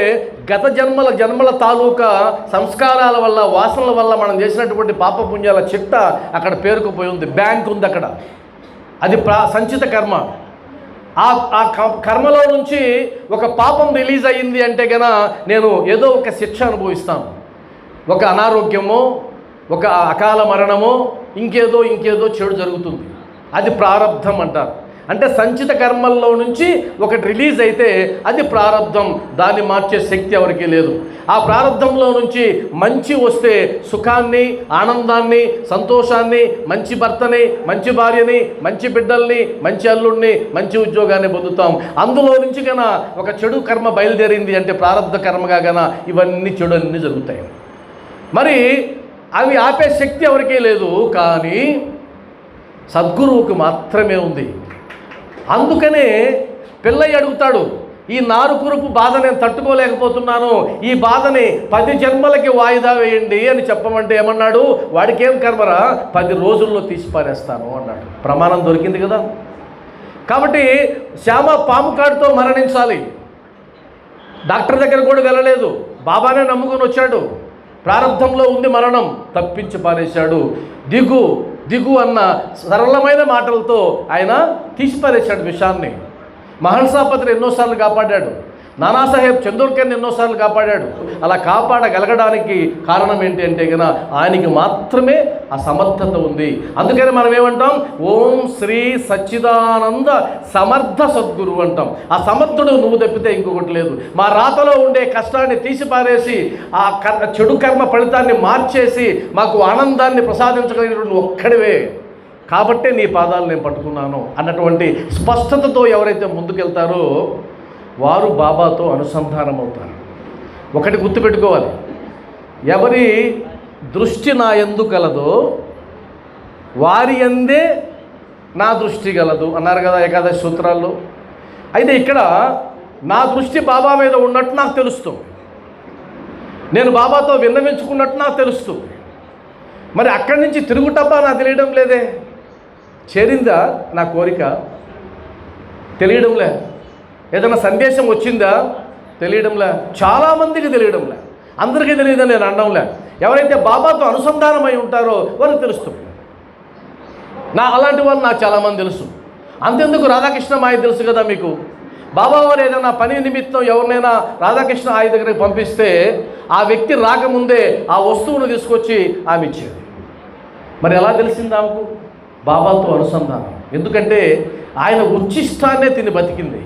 గత జన్మల తాలూకా సంస్కారాల వల్ల, వాసనల వల్ల మనం చేసినటువంటి పాపపుణ్యాల చిట్ట అక్కడ పేరుకుపోయి ఉంది, బ్యాంక్ ఉంది అక్కడ. అది సంచిత కర్మ. ఆ కర్మలో నుంచి ఒక పాపం రిలీజ్ అయ్యింది అంటే గన నేను ఏదో ఒక శిక్ష అనుభవిస్తాను. ఒక అనారోగ్యమో, ఒక అకాల మరణమో, ఇంకేదో చెడు జరుగుతుంది. అది ప్రారబ్ధం అంటారు. అంటే సంచిత కర్మల్లో నుంచి ఒకటి రిలీజ్ అయితే అది ప్రారబ్ధం. దాన్ని మార్చే శక్తి ఎవరికీ లేదు. ఆ ప్రారబ్ధంలో నుంచి మంచి వస్తే సుఖాన్ని, ఆనందాన్ని, సంతోషాన్ని, మంచి భర్తని, మంచి భార్యని, మంచి బిడ్డల్ని, మంచి అల్లుడిని, మంచి ఉద్యోగాన్ని పొందుతాం. అందులో నుంచి కన్నా ఒక చెడు కర్మ బయలుదేరింది అంటే ప్రారబ్ధ కర్మగా కన్నా ఇవన్నీ చెడు అన్నీ జరుగుతాయి. మరి అవి ఆపే శక్తి ఎవరికీ లేదు, కానీ సద్గురువుకు మాత్రమే ఉంది. అందుకనే పిల్లయ్య అడుగుతాడు, ఈ నారుకురుపు బాధ నేను తట్టుకోలేకపోతున్నాను, ఈ బాధని 10 జన్మలకి వాయిదా వేయండి అని చెప్పమంటే ఏమన్నాడు? వాడికేం కర్మరా, 10 రోజుల్లో తీసి పారేస్తాను అన్నాడు. ప్రమాణం దొరికింది కదా. కాబట్టి శ్యామ పాము కాటుతో మరణించాలి, డాక్టర్ దగ్గర కూడా వెళ్ళలేదు, బాబానే నమ్ముకొని వచ్చాడు. ప్రారంభంలో ఉంది మరణం, తప్పించి పారేశాడు. దిగు అన్న సరళమైన మాటలతో ఆయన తీసిపారేశాడు విషాన్ని. మహర్షాపతిని ఎన్నోసార్లు కాపాడాడు, నానాసాహెబ్ చందోర్కర్ని ఎన్నోసార్లు కాపాడాడు. అలా కాపాడగలగడానికి కారణం ఏంటి అంటే కనుక ఆయనకి మాత్రమే ఆ సమర్థత ఉంది. అందుకని మనం ఏమంటాం? ఓం శ్రీ సచ్చిదానంద సమర్థ సద్గురు అంటాం. ఆ సమర్థుడు నువ్వు తప్పితే ఇంకొకటి లేదు. మా రాతలో ఉండే కష్టాన్ని తీసిపారేసి ఆ చెడు కర్మ ఫలితాన్ని మార్చేసి మాకు ఆనందాన్ని ప్రసాదించగలిగినటువంటి ఒక్కడివే. కాబట్టే నీ పాదాలు నేను పట్టుకున్నాను అన్నటువంటి స్పష్టతతో ఎవరైతే ముందుకెళ్తారో వారు బాబాతో అనుసంధానం అవుతారు. ఒకటి గుర్తుపెట్టుకోవాలి, ఎవరి దృష్టి నా యందు కలదో వారి యందే నా దృష్టి గలదు అన్నారు కదా ఏకాదశి సూత్రాల్లో. అయితే ఇక్కడ నా దృష్టి బాబా మీద ఉన్నట్టు నాకు తెలుస్తుంది, నేను బాబాతో విన్నవించుకున్నట్టు నాకు తెలుస్తుంది. మరి అక్కడి నుంచి తిరుగుటప్ప నాకు తెలియడం లేదే. చేరిందా నా కోరిక? తెలియడంలే. ఏదైనా సందేశం వచ్చిందా? తెలియడంలే. చాలామందికి తెలియడంలే, అందరికీ తెలియదని నేను అనడంలే. ఎవరైతే బాబాతో అనుసంధానమై ఉంటారో వారికి తెలుస్తుంది. అలాంటి వాళ్ళు నాకు చాలామంది తెలుసు. అంతెందుకు, రాధాకృష్ణ మాయ తెలుసు కదా మీకు. బాబా వారు ఏదైనా పని నిమిత్తం ఎవరినైనా రాధాకృష్ణ ఆయ దగ్గరికి పంపిస్తే ఆ వ్యక్తి రాకముందే ఆ వస్తువును తీసుకొచ్చి ఆమె ఇచ్చేది. మరి ఎలా తెలిసింది ఆమెకు? బాబాతో అనుసంధానం. ఎందుకంటే ఆయన ఉచ్చిష్టాన్నే తిని బతికింది.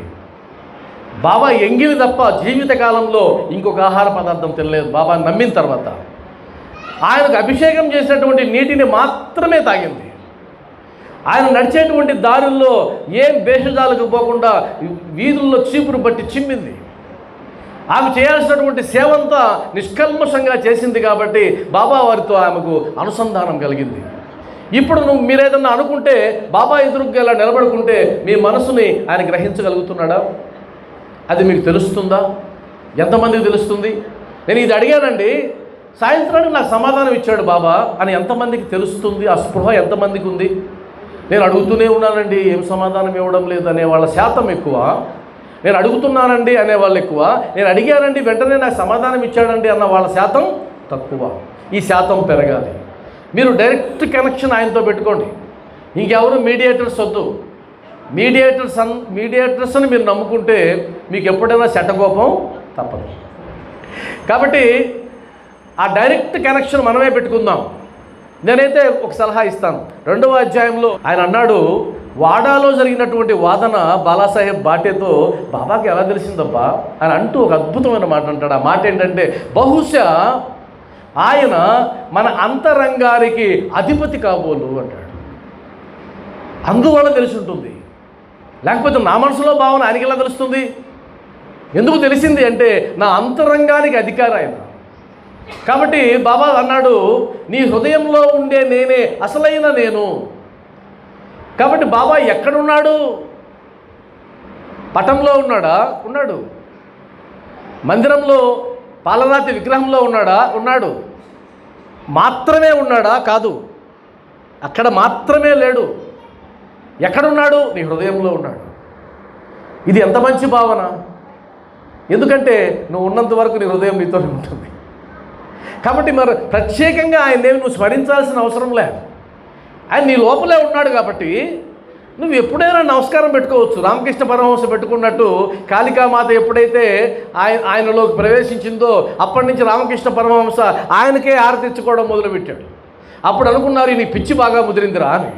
బాబా ఎంగిలి తప్ప జీవితకాలంలో ఇంకొక ఆహార పదార్థం తినలేదు. బాబాని నమ్మిన తర్వాత ఆయనకు అభిషేకం చేసినటువంటి నీటిని మాత్రమే తాగింది. ఆయన నడిచేటువంటి దారుల్లో ఏం భేషజాలకు పోకుండా వీధుల్లో చీపురు బట్టి చిమ్మింది. ఆమె చేయాల్సినటువంటి సేవంతా నిష్కల్మషంగా చేసింది కాబట్టి బాబా వారితో ఆమెకు అనుసంధానం కలిగింది. ఇప్పుడు మీరేదన్నా అనుకుంటే బాబా ఎదురుగా ఇలా నిలబడుకుంటే మీ మనసుని ఆయన గ్రహించగలుగుతున్నాడా? అది మీకు తెలుస్తుందా? ఎంతమందికి తెలుస్తుంది? నేను ఇది అడిగానండి, సాయంత్రానికి నాకు సమాధానం ఇచ్చాడు బాబా అని ఎంతమందికి తెలుస్తుంది? ఆ స్పృహ ఎంతమందికి ఉంది? నేను అడుగుతూనే ఉన్నానండి, ఏం సమాధానం ఇవ్వడం లేదు అనే వాళ్ళ శాతం ఎక్కువ. నేను అడుగుతున్నానండి అనేవాళ్ళు ఎక్కువ. నేను అడిగానండి వెంటనే నాకు సమాధానం ఇచ్చాడండి అన్న వాళ్ళ శాతం తక్కువ. ఈ శాతం పెరగాలి. మీరు డైరెక్ట్ కనెక్షన్ ఆయనతో పెట్టుకోండి. ఇంకెవరు మీడియేటర్స్ వద్దు. మీడియేటర్స్ని మీరు నమ్ముకుంటే మీకు ఎప్పుడైనా శటకోపం తప్పదు. కాబట్టి ఆ డైరెక్ట్ కనెక్షన్ మనమే పెట్టుకుందాం. నేనైతే ఒక సలహా ఇస్తాను. 2వ అధ్యాయంలో ఆయన అన్నాడు, వాడాలో జరిగినటువంటి వాదన బాలాసాహెబ్ బాటేతో బాబాకి ఎలా తెలిసిందబ్బా అని అంటూ ఒక అద్భుతమైన మాట అంటాడు. ఆ మాట ఏంటంటే, బహుశా ఆయన మన అంతరంగానికి అధిపతి కాబోలు అంటాడు. అందువల్ల తెలిసి ఉంటుంది. లేకపోతే నా మనసులో భావన ఆయనకి ఎలా తెలుస్తుంది? ఎందుకు తెలిసింది అంటే నా అంతరంగానికి అధికారి ఆయన. కాబట్టి బాబా అన్నాడు, నీ హృదయంలో ఉండే నేనే అసలైన నేను. కాబట్టి బాబా ఎక్కడున్నాడు? పటంలో ఉన్నాడా? ఉన్నాడు. మందిరంలో పాలరాతి విగ్రహంలో ఉన్నాడా? ఉన్నాడు. మాత్రమే ఉన్నాడా? కాదు. అక్కడ మాత్రమే లేడు. ఎక్కడున్నాడు? నీ హృదయంలో ఉన్నాడు. ఇది ఎంత మంచి భావన! ఎందుకంటే నువ్వు ఉన్నంత వరకు నీ హృదయం నీతోనే ఉంటుంది. కాబట్టి మరి ప్రత్యేకంగా ఆయనేమి నువ్వు స్మరించాల్సిన అవసరం లేదు. ఆయన నీ లోపలే ఉన్నాడు. కాబట్టి నువ్వు ఎప్పుడైనా నమస్కారం పెట్టుకోవచ్చు. రామకృష్ణ పరమహంస పెట్టుకున్నట్టు కాళికామాత ఎప్పుడైతే ఆయనలోకి ప్రవేశించిందో అప్పటి నుంచి రామకృష్ణ పరమహంస ఆయనకే ఆరతిచ్చుకోవడం మొదలుపెట్టాడు. అప్పుడు అనుకున్నారు, నీ పిచ్చి బాగా ముదిరిందిరా అని.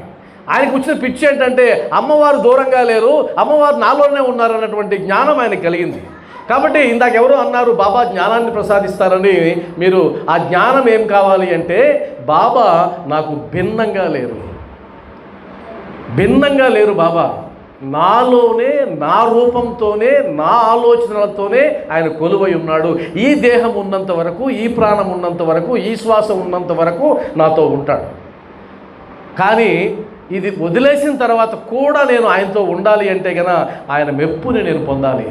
ఆయనకు వచ్చిన పిచ్చి ఏంటంటే అమ్మవారు దూరంగా లేరు, అమ్మవారు నాలోనే ఉన్నారన్నటువంటి జ్ఞానం ఆయనకు కలిగింది. కాబట్టి ఇందాక ఎవరో అన్నారు బాబా జ్ఞానాన్ని ప్రసాదిస్తారని. మీరు ఆ జ్ఞానం ఏం కావాలి అంటే, బాబా నాకు భిన్నంగా లేరు బాబా. నాలోనే, నా రూపంతోనే, నా ఆలోచనలతోనే ఆయన కొలువై ఉన్నాడు. ఈ దేహం ఉన్నంత వరకు, ఈ ప్రాణం ఉన్నంత వరకు, ఈ శ్వాస ఉన్నంత వరకు నాతో ఉంటాడు. కానీ ఇది వదిలేసిన తర్వాత కూడా నేను ఆయనతో ఉండాలి అంటే కనుక ఆయన మెప్పుని నేను పొందాలి.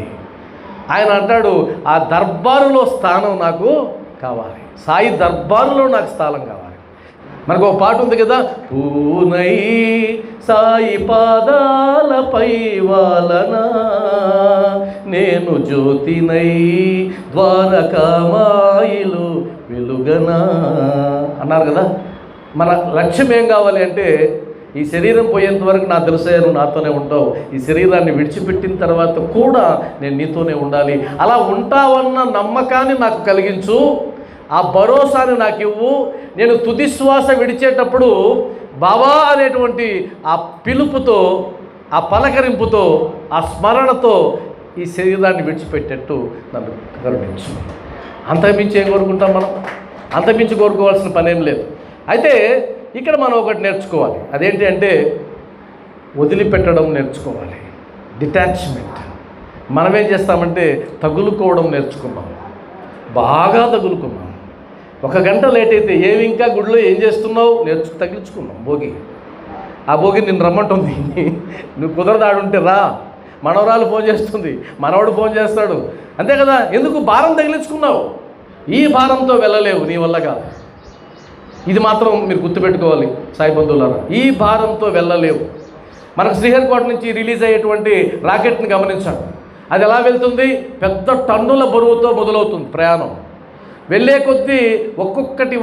ఆయన అంటాడు, ఆ దర్బారులో స్థానం నాకు కావాలి, సాయి దర్బారులో నాకు స్థానం కావాలి. మనకు ఒక పాట ఉంది కదా, పూనై సాయి పాదాలపై వాలనా, నేను జ్యోతినై ద్వారకామాయిలు వెలుగనా అన్నారు కదా. మన లక్ష్యం ఏం కావాలి అంటే, ఈ శరీరం పోయేంత వరకు నాకు తెలుసే నువ్వు నాతోనే ఉంటావు, ఈ శరీరాన్ని విడిచిపెట్టిన తర్వాత కూడా నేను నీతోనే ఉండాలి. అలా ఉంటావన్న నమ్మకాన్ని నాకు కలిగించు, ఆ భరోసాని నాకు ఇవ్వు. నేను తుది శ్వాస విడిచేటప్పుడు బాబా అనేటువంటి ఆ పిలుపుతో, ఆ పలకరింపుతో, ఆ స్మరణతో ఈ శరీరాన్ని విడిచిపెట్టేట్టు నన్ను కరుణించు. అంతకుమించి ఏం కోరుకుంటాం మనం? అంతకుమించి కోరుకోవాల్సిన పనేం లేదు. అయితే ఇక్కడ మనం ఒకటి నేర్చుకోవాలి. అదేంటి అంటే, వదిలిపెట్టడం నేర్చుకోవాలి. డిటాచ్మెంట్. మనం ఏం చేస్తామంటే తగులుకోవడం నేర్చుకున్నాం, బాగా తగులుకున్నాం. 1 గంట లేట్ అయితే ఏమి ఇంకా గుడిలో ఏం చేస్తున్నావు తగిలించుకున్నాం భోగి. ఆ భోగి నిన్ను రమ్మంటుంది, నువ్వు కుదరదాడుంటే రా. మనవరాలు ఫోన్ చేస్తుంది, మనవాడు ఫోన్ చేస్తాడు, అంతే కదా. ఎందుకు? భారం తగిలించుకున్నావు. ఈ భారంతో వెళ్ళలేవు, నీ వల్ల కాదు. ఇది మాత్రం మీరు గుర్తుపెట్టుకోవాలి సాయి బంధువులారా, ఈ భారంతో వెళ్ళలేవు. మనకు శ్రీహరికోట నుంచి రిలీజ్ అయ్యేటువంటి రాకెట్ని గమనించాడు. అది ఎలా వెళ్తుంది? పెద్ద టన్నుల బరువుతో మొదలవుతుంది ప్రయాణం. వెళ్ళే కొద్దీ ఒక్కొక్కటి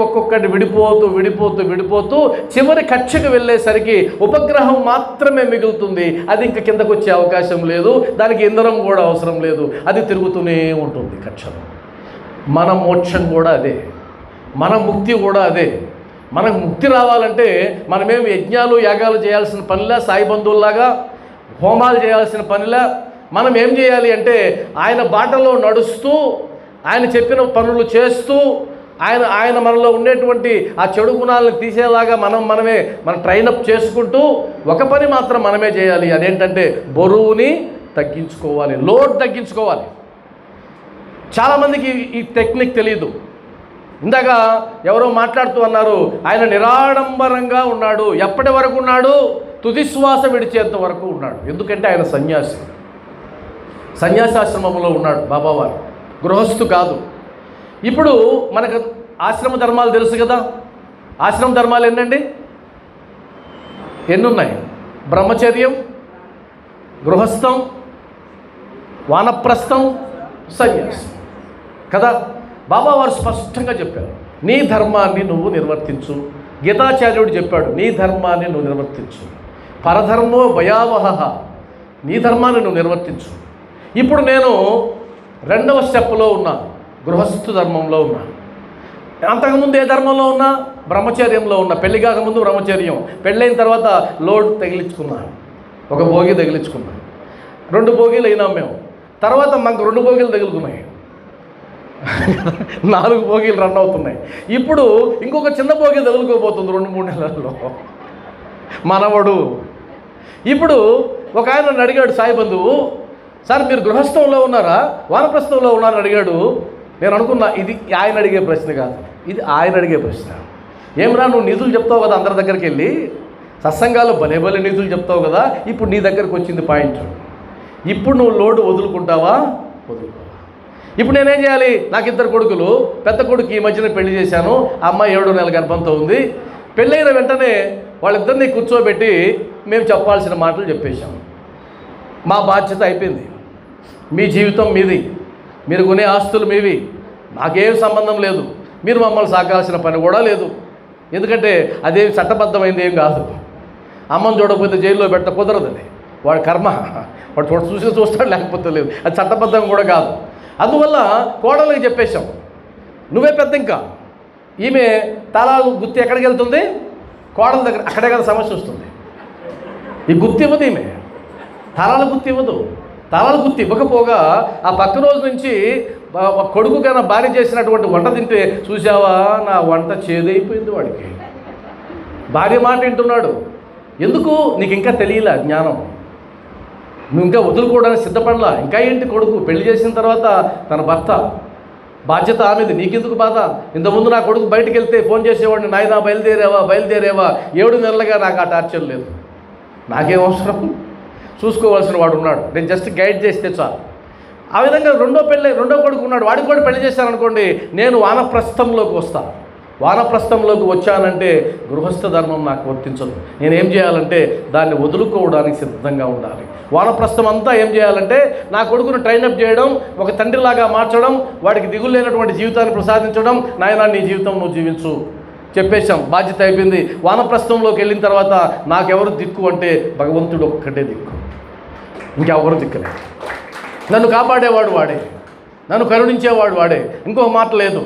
విడిపోతూ చివరి కక్షకు వెళ్ళేసరికి ఉపగ్రహం మాత్రమే మిగులుతుంది. అది ఇంకా కిందకు వచ్చే అవకాశం లేదు, దానికి ఇంధనం కూడా అవసరం లేదు, అది తిరుగుతూనే ఉంటుంది కక్షలో. మన మోక్షం కూడా అదే, మన ముక్తి కూడా అదే. మనకు ముక్తి రావాలంటే మనమేమి యజ్ఞాలు యాగాలు చేయాల్సిన పనిలా, సాయి బంధువుల్లాగా హోమాలు చేయాల్సిన పనిలా. మనం ఏం చేయాలి అంటే ఆయన బాటలో నడుస్తూ, ఆయన చెప్పిన పనులు చేస్తూ, ఆయన మనలో ఉండేటువంటి ఆ చెడు గుణాలను తీసేలాగా మనమే ట్రైనప్ చేసుకుంటూ ఒక పని మాత్రం మనమే చేయాలి. అదేంటంటే బరువుని తగ్గించుకోవాలి, లోడ్ తగ్గించుకోవాలి. చాలామందికి ఈ టెక్నిక్ తెలియదు. ఇందాక ఎవరో మాట్లాడుతూ అన్నారు, ఆయన నిరాడంబరంగా ఉన్నాడు. ఎప్పటి వరకు ఉన్నాడు? తుది శ్వాస విడిచేంత వరకు ఉన్నాడు. ఎందుకంటే ఆయన సన్యాసాశ్రమంలో ఉన్నాడు బాబావారు, గృహస్థు కాదు. ఇప్పుడు మనకు ఆశ్రమ ధర్మాలు తెలుసు కదా. ఆశ్రమ ధర్మాలు ఎన్నండి? ఎన్నున్నాయి? బ్రహ్మచర్యం, గృహస్థం, వానప్రస్థం, సన్యాసం కదా. బాబావారు స్పష్టంగా చెప్పారు, నీ ధర్మాన్ని నువ్వు నిర్వర్తించు. గీతాచార్యుడు చెప్పాడు, నీ ధర్మాన్ని నువ్వు నిర్వర్తించు. పరధర్మో భయావహ, నీ ధర్మాన్ని నువ్వు నిర్వర్తించు. ఇప్పుడు నేను 2వ స్టెప్లో ఉన్నా, గృహస్థు ధర్మంలో ఉన్నా. అంతకుముందు ఏ ధర్మంలో ఉన్నా? బ్రహ్మచర్యంలో ఉన్నా. పెళ్లి కాకముందు బ్రహ్మచర్యం, పెళ్ళైన తర్వాత లోడ్ తగిలించుకున్నా, ఒక భోగి తగిలించుకున్నా. 2 భోగిలు అయినాం మేము. తర్వాత మాకు 2 భోగిలు తగులుకున్నాయి, 4 భోగిలు రన్ అవుతున్నాయి. ఇప్పుడు ఇంకొక చిన్న భోగి తగులుకోబోతుంది 2-3 నెలల్లో. మనవడు ఇప్పుడు ఒక ఆయన నన్ను అడిగాడు, సాయి బంధువు, సార్ మీరు గృహస్థంలో ఉన్నారా వానప్రస్థంలో ఉన్నారని అడిగాడు. నేను అనుకున్నా ఇది ఆయన అడిగే ప్రశ్న కాదు, ఇది ఆయన అడిగే ప్రశ్న. ఏమరా నువ్వు నిధులు చెప్తావు కదా అందరి దగ్గరికి వెళ్ళి, సత్సంగాల్లో భలే భలే నిధులు చెప్తావు కదా, ఇప్పుడు నీ దగ్గరకు వచ్చింది పాయింట్. ఇప్పుడు నువ్వు లోడు వదులుకుంటావా వదులుకోవా? ఇప్పుడు నేనేం చేయాలి? నాకు 2 కొడుకులు, పెద్ద కొడుకు ఈ మధ్యన పెళ్లి చేశాను, ఆ అమ్మాయి 7 నెలల గర్భంతో ఉంది. పెళ్ళైన వెంటనే వాళ్ళిద్దరినీ కూర్చోబెట్టి మేము చెప్పాల్సిన మాటలు చెప్పేశాము. మా బాధ్యత అయిపోయింది, మీ జీవితం మీది, మీరు కొనే ఆస్తులు మీవి, నాకేం సంబంధం లేదు, మీరు మమ్మల్ని సాకాల్సిన పని కూడా లేదు. ఎందుకంటే అదేమి చట్టబద్ధమైంది ఏం కాదు. అమ్మని చూడకపోతే జైల్లో పెట్ట కుదరదు, అది వాడి కర్మ, వాడు చూస్తాడు లేకపోతే లేదు, అది చట్టబద్ధం కూడా కాదు. అందువల్ల కోడళ్ళకి చెప్పేశాం, నువ్వే పెద్ద, ఇంకా ఈమె తాళాలు గుత్తి ఎక్కడికి వెళ్తుంది? కోడల దగ్గర, అక్కడే కదా సమస్య వస్తుంది. ఈ గుత్తి ఇవ్వదు ఈమె, తాళాల గుత్తి ఇవ్వదు. తాళాల గుత్తి ఇవ్వకపోగా ఆ పక్క రోజు నుంచి కొడుకు కన్నా భార్య చేసినటువంటి వంట తింటే, చూసావా నా వంట చేదైపోయింది వాడికి, భార్య మాట వింటున్నాడు. ఎందుకు? నీకు ఇంకా తెలియలే జ్ఞానం, నువ్వు ఇంకా వదులుకోవడానికి సిద్ధపడలా. ఇంకా ఏంటి కొడుకు పెళ్లి చేసిన తర్వాత తన భర్త బాధ్యత ఆమెది, నీకెందుకు బాధ? ఇంతకుముందు నా కొడుకు బయటికి వెళ్తే ఫోన్ చేసేవాడిని, నాయనా బయలుదేరేవా 7 నెలలుగా నాకు ఆ టార్చర్ లేదు, నాకేం అవసరం, చూసుకోవాల్సిన వాడు ఉన్నాడు, నేను జస్ట్ గైడ్ చేస్తే చాలు. ఆ విధంగా రెండో కొడుకు ఉన్నాడు, వాడికి కూడా పెళ్లి చేశాను అనుకోండి, నేను వానప్రస్థంలోకి వస్తాను. వానప్రస్థంలోకి వచ్చానంటే గృహస్థ ధర్మం నాకు వర్తించదు. నేనేం చేయాలంటే దాన్ని వదులుకోవడానికి సిద్ధంగా ఉండాలి. వానప్రస్థం అంతా ఏం చేయాలంటే నా కొడుకును ట్రైనప్ చేయడం, ఒక తండ్రిలాగా మార్చడం, వాడికి దిగులు లేనటువంటి జీవితాన్ని ప్రసాదించడం. నాయనా నీ జీవితం నువ్వు జీవించు చెప్పేశాం, బాధ్యత అయిపోయింది. వానప్రస్థంలోకి వెళ్ళిన తర్వాత నాకెవరు దిక్కు అంటే భగవంతుడు ఒక్కటే దిక్కు, ఇంకెవరు దిక్కులేదు. నన్ను కాపాడేవాడు వాడే, నన్ను కరుణించేవాడు వాడే, ఇంకొక మాట లేదు.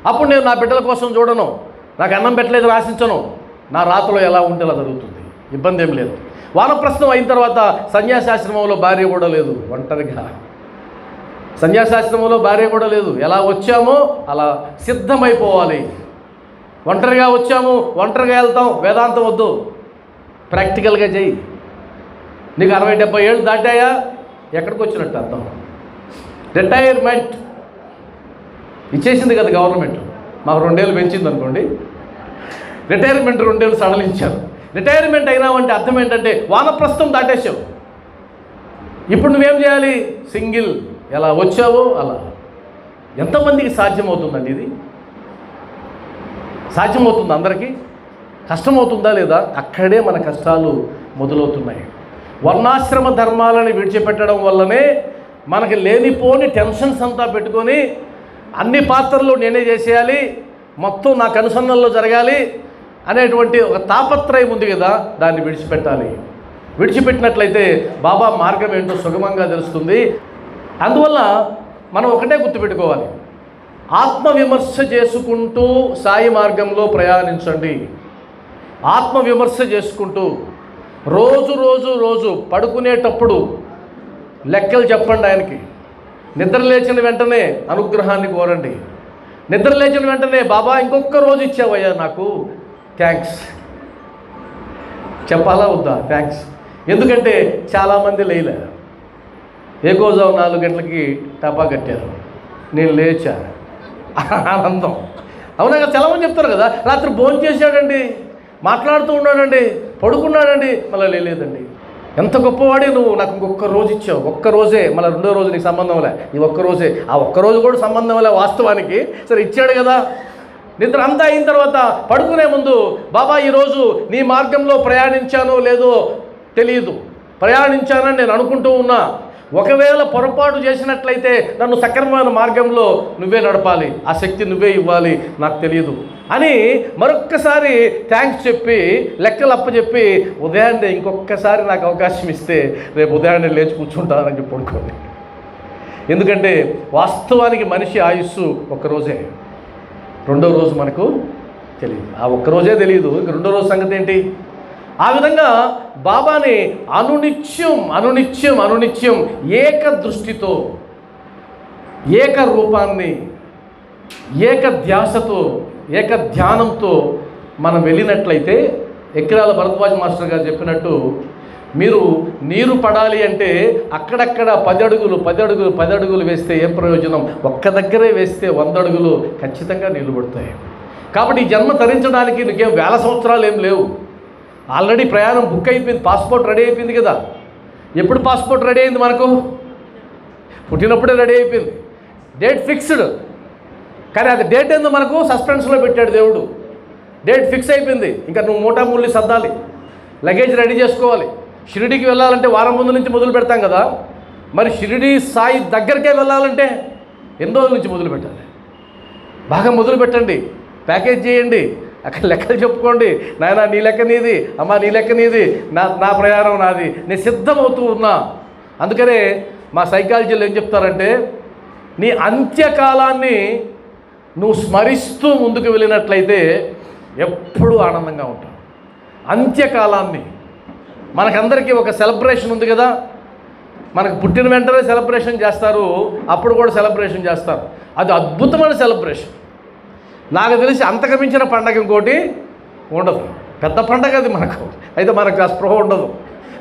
అప్పుడు నేను నా బిడ్డల కోసం చూడను, నాకు అన్నం పెట్టలేదు ఆశించను, నా రాతలో ఎలా ఉంటే అలా జరుగుతుంది, ఇబ్బంది ఏం లేదు. వానప్రస్థం అయిన తర్వాత సన్యాసాశ్రమంలో భార్య కూడా లేదు, ఒంటరిగా. సన్యాసాశ్రమంలో భార్య కూడా లేదు. ఎలా వచ్చామో అలా సిద్ధమైపోవాలి. ఒంటరిగా వచ్చాము, ఒంటరిగా వెళ్తాం, వేదాంతం వద్దు, ప్రాక్టికల్గా చెయ్యి. నీకు 60-70 ఏళ్ళు దాటాయా, ఎక్కడికి వచ్చినట్టు అర్థం. రిటైర్మెంట్ ఇచ్చేసింది కదా గవర్నమెంట్, మాకు 2 ఏళ్ళు పెంచింది అనుకోండి, రిటైర్మెంట్ 2 ఏళ్ళు సడలించారు. రిటైర్మెంట్ అయినావంటే అర్థం ఏంటంటే వానప్రస్థం దాటేసావు. ఇప్పుడు నువ్వేం చేయాలి? సింగిల్, ఎలా వచ్చావో అలా. ఎంతమందికి సాధ్యమవుతుందండి ఇది? సాధ్యమవుతుంది అందరికీ? కష్టమవుతుందా లేదా? అక్కడే మన కష్టాలు మొదలవుతున్నాయి. వర్ణాశ్రమ ధర్మాలని విడిచిపెట్టడం వల్లనే మనకి లేనిపోని టెన్షన్స్ అంతా పెట్టుకొని అన్ని పాత్రలు నేనే చేసేయాలి, మొత్తం నాకు అనుసంధానంలో జరగాలి అనేటువంటి ఒక తాపత్రయం ఉంది కదా, దాన్ని విడిచిపెట్టాలి. విడిచిపెట్టినట్లయితే బాబా మార్గం ఏంటో సుగమంగా తెలుస్తుంది. అందువల్ల మనం ఒకటే గుర్తుపెట్టుకోవాలి, ఆత్మవిమర్శ చేసుకుంటూ సాయి మార్గంలో ప్రయాణించండి. ఆత్మవిమర్శ చేసుకుంటూ రోజు పడుకునేటప్పుడు లెక్కలు చెప్పండి ఆయనకి. నిద్ర లేచిన వెంటనే అనుగ్రహాన్ని కోరండి. నిద్ర లేచిన వెంటనే బాబా ఇంకొక రోజు ఇచ్చావయ్యా నాకు, థ్యాంక్స్ చెప్పాలా వద్దా? థ్యాంక్స్. ఎందుకంటే చాలామంది లేలే, ఏకోజావు 4 గంటలకి టపా కట్టారు, నేను లేచా, ఆనందం. అవునా కదా, చాలామంది చెప్తారు కదా, రాత్రి భోజనం చేశాడండి, మాట్లాడుతూ ఉన్నాడండి, పడుకున్నాడండి, మళ్ళీ లేదండి. ఎంత గొప్పవాడే నువ్వు, నాకు ఇంకొక రోజు ఇచ్చావు, ఒక్కరోజే, మళ్ళీ 2వ రోజు నీకు సంబంధం లే, ఈ ఒక్కరోజే. ఆ ఒక్కరోజు కూడా సంబంధం లే వాస్తవానికి, సరే ఇచ్చాడు కదా. నిద్ర అంతా అయిన తర్వాత పడుకునే ముందు బాబా ఈరోజు నీ మార్గంలో ప్రయాణించానో లేదో తెలియదు, ప్రయాణించానని నేను అనుకుంటూ ఉన్నా, ఒకవేళ పొరపాటు చేసినట్లయితే నన్ను సక్రమమైన మార్గంలో నువ్వే నడపాలి, ఆ శక్తి నువ్వే ఇవ్వాలి, నాకు తెలియదు అని మరొక్కసారి థ్యాంక్స్ చెప్పి లెక్కలు అప్పచెప్పి ఉదయాన్నే ఇంకొకసారి నాకు అవకాశం ఇస్తే రేపు ఉదయాన్నే లేచి కూర్చుంటానని చెప్పి పడుకోండి. ఎందుకంటే వాస్తవానికి మనిషి ఆయుస్సు ఒక్కరోజే, 2వ రోజు మనకు తెలియదు. ఆ ఒక్కరోజే తెలియదు, ఇంక 2వ రోజు సంగతి ఏంటి? ఆ విధంగా బాబాని అనునిత్యం ఏక దృష్టితో, ఏక రూపాన్ని, ఏక ధ్యాసతో, ఏక ధ్యానంతో మనం వెళ్ళినట్లయితే, ఎక్కిరాల భరద్వాజ్ మాస్టర్ గారు చెప్పినట్టు మీరు నీరు పడాలి అంటే అక్కడక్కడ 10 అడుగులు 10 అడుగులు 10 అడుగులు వేస్తే ఏం ప్రయోజనం? ఒక్క దగ్గరే వేస్తే 100 అడుగులు ఖచ్చితంగా నీళ్లు పడతాయి. కాబట్టి ఈ జన్మ తరించడానికి నీకేం వేల సంవత్సరాలు ఏం లేవు. ఆల్రెడీ ప్రయాణం బుక్ అయిపోయింది, పాస్పోర్ట్ రెడీ అయిపోయింది కదా. ఎప్పుడు పాస్పోర్ట్ రెడీ అయింది? మనకు పుట్టినప్పుడే రెడీ అయిపోయింది, డేట్ ఫిక్స్డ్. కానీ అది డేట్ ఏందో మనకు సస్పెన్స్లో పెట్టాడు దేవుడు. డేట్ ఫిక్స్ అయిపోయింది, ఇంకా నువ్వు మూటామూల్ని సర్దాలి, లగేజ్ రెడీ చేసుకోవాలి. షిరిడీకి వెళ్ళాలంటే వారం ముందు నుంచి మొదలు పెడతాం కదా, మరి షిరిడీ సాయి దగ్గరికే వెళ్ళాలంటే ఎన్ని రోజుల నుంచి మొదలు పెట్టాలి? బాగా మొదలు పెట్టండి, ప్యాకేజ్ చేయండి, అక్కడ లెక్కలు చెప్పుకోండి. నాయన నీ లెక్క నీది, అమ్మ నీ లెక్క నీది, నా ప్రయాణం నాది, నేను సిద్ధమవుతూ ఉన్నా. అందుకనే మా సైకాలజీలో ఏం చెప్తారంటే, నీ అంత్యకాలాన్ని నువ్వు స్మరిస్తూ ముందుకు వెళ్ళినట్లయితే ఎప్పుడూ ఆనందంగా ఉంటావు. అంత్యకాలాన్ని మనకందరికీ ఒక సెలబ్రేషన్ ఉంది కదా, మనకు పుట్టిన వెంటనే సెలబ్రేషన్ చేస్తారు, అప్పుడు కూడా సెలబ్రేషన్ చేస్తారు. అది అద్భుతమైన సెలబ్రేషన్. నాకు తెలిసి అంతకు మించిన పండగ ఇంకోటి ఉండదు. పెద్ద పండగ అది మనకు. అయితే మనకు ఆ స్పృహ ఉండదు.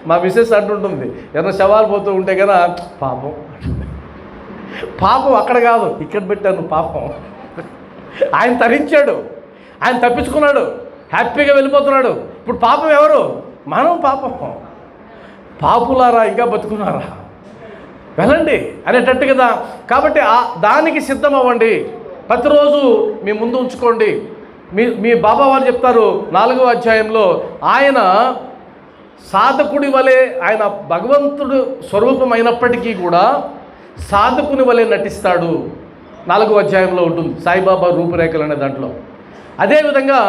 మా మిసెస్ అంటుంటుంది, ఏదైనా శవాలు పోతూ ఉంటే కదా, పాపం పాపం అక్కడ కాదు ఇక్కడ పెట్టాను పాపం. ఆయన తరించాడు, ఆయన తప్పించుకున్నాడు, హ్యాపీగా వెళ్ళిపోతున్నాడు. ఇప్పుడు పాపం ఎవరు? మనం పాపం. పాపులారా ఇంకా బతుకున్నారా, వెళ్ళండి అనేటట్టు కదా. కాబట్టి దానికి సిద్ధం అవ్వండి. ప్రతిరోజు మీ ముందు ఉంచుకోండి. మీ బాబా వారు చెప్తారు 4వ అధ్యాయంలో, ఆయన సాధకుడి వలె, ఆయన భగవంతుడు స్వరూపం అయినప్పటికీ కూడా సాధకుని వలె నటిస్తాడు. 4వ అధ్యాయంలో ఉంటుంది సాయిబాబా రూపురేఖలు అనే దాంట్లో. అదేవిధంగా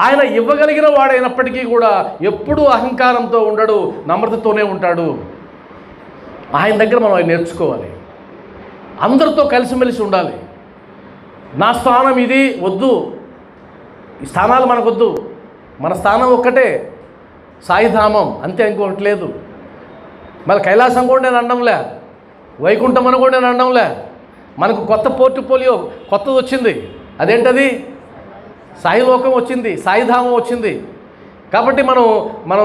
ఆయన ఇవ్వగలిగిన వాడైనప్పటికీ కూడా ఎప్పుడూ అహంకారంతో ఉండడు, నమ్రతతోనే ఉంటాడు. ఆయన దగ్గర మనం ఆయన నేర్చుకోవాలి. అందరితో కలిసిమెలిసి ఉండాలి. నా స్థానం ఇది వద్దు, ఈ స్థానాలు మనకొద్దు, మన స్థానం ఒక్కటే సాయిధామం, అంతే, ఇంకొకటి లేదు. మళ్ళీ కైలాసం కూడా నేను అనడంలే, వైకుంఠం అని కూడా నేను అనడంలే. మనకు కొత్త పోర్ట్ఫోలియో కొత్తది వచ్చింది. అదేంటది? సాయిలోకం వచ్చింది, సాయిధామం వచ్చింది. కాబట్టి మనం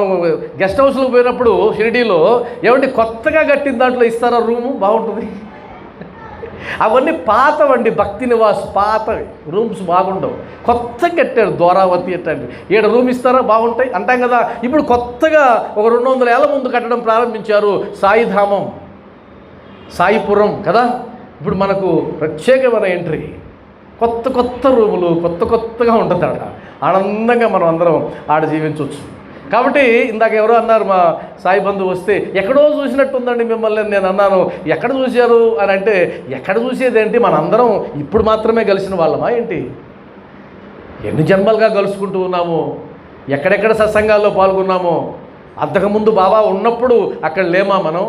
గెస్ట్ హౌస్లోకి పోయినప్పుడు షిరిడీలో ఏమంటే కొత్తగా కట్టిన దాంట్లో ఇస్తారా రూము, బాగుంటుంది. అవన్నీ పాతవండి, భక్తి నివాస్ పాతవి రూమ్స్ బాగుండవు. కొత్తగా కట్టాడు ద్వారావతి అట్టండి, ఈడ రూమ్ ఇస్తారా, బాగుంటాయి అంటాం కదా. ఇప్పుడు కొత్తగా ఒక 200 ఏళ్ల ముందు కట్టడం ప్రారంభించారు సాయిధామం, సాయిపురం కదా. ఇప్పుడు మనకు ప్రత్యేకమైన ఎంట్రీ, కొత్త రూములు, కొత్తగా ఉంటుంది ఆడ. ఆనందంగా మనం అందరం ఆడ జీవించవచ్చు. కాబట్టి ఇందాక ఎవరో అన్నారు, మా సాయి బంధువు వస్తే ఎక్కడో చూసినట్టుందండి మిమ్మల్ని. నేను అన్నాను, ఎక్కడ చూశారు అని అంటే, ఎక్కడ చూసేదేంటి, మనందరం ఇప్పుడు మాత్రమే కలిసిన వాళ్ళమా ఏంటి? ఎన్ని జన్మలుగా కలుసుకుంటూ ఉన్నాము, ఎక్కడెక్కడ సత్సంగాల్లో పాల్గొన్నామో. అంతకుముందు బాబా ఉన్నప్పుడు అక్కడ లేమా మనం?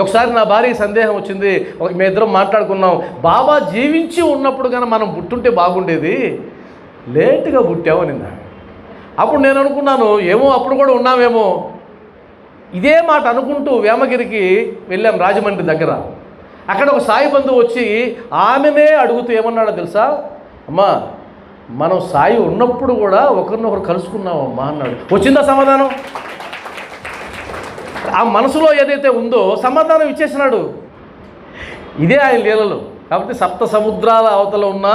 ఒకసారి నా భార్య సందేహం వచ్చింది, మేమిద్దరం మాట్లాడుకున్నాం, బాబా జీవించి ఉన్నప్పుడు కానీ మనం పుట్టుంటే బాగుండేది, లేటుగా పుట్టావు నిన్న. అప్పుడు నేను అనుకున్నాను, ఏమో అప్పుడు కూడా ఉన్నామేమో. ఇదే మాట అనుకుంటూ వేమగిరికి వెళ్ళాం, రాజమండ్రి దగ్గర. అక్కడ ఒక సాయి బంధువు వచ్చి ఆమెనే అడుగుతూ ఏమన్నాడో తెలుసా? అమ్మా, మనం సాయి ఉన్నప్పుడు కూడా ఒకరినొకరు కలుసుకున్నామమ్మా అన్నాడు. వచ్చిందా సమాధానం? ఆ మనసులో ఏదైతే ఉందో సమాధానం ఇచ్చేసినాడు. ఇదే ఆయన లీలలు. కాబట్టి 7 సముద్రాల అవతల ఉన్న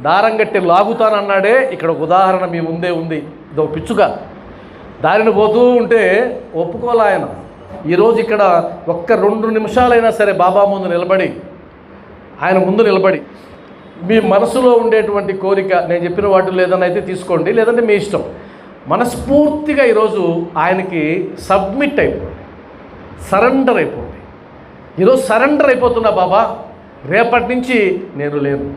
దారం గట్టి లాగుతానన్నాడే ఇక్కడ ఒక ఉదాహరణ మీ ముందే ఉంది. ఇది ఒక పిచ్చుగా దారిని పోతూ ఉంటే ఒప్పుకోలే ఆయన. ఈరోజు ఇక్కడ ఒక్క 2 నిమిషాలైనా సరే బాబా ముందు నిలబడి, ఆయన ముందు నిలబడి మీ మనసులో ఉండేటువంటి కోరిక, నేను చెప్పిన వాటి లేదని అయితే తీసుకోండి, లేదంటే మీ ఇష్టం, మనస్ఫూర్తిగా ఈరోజు ఆయనకి సబ్మిట్ అయిపోండి, సరెండర్ అయిపోండి. ఈరోజు సరెండర్ అయిపోతున్నా బాబా, రేపటి నుంచి నేను లేను,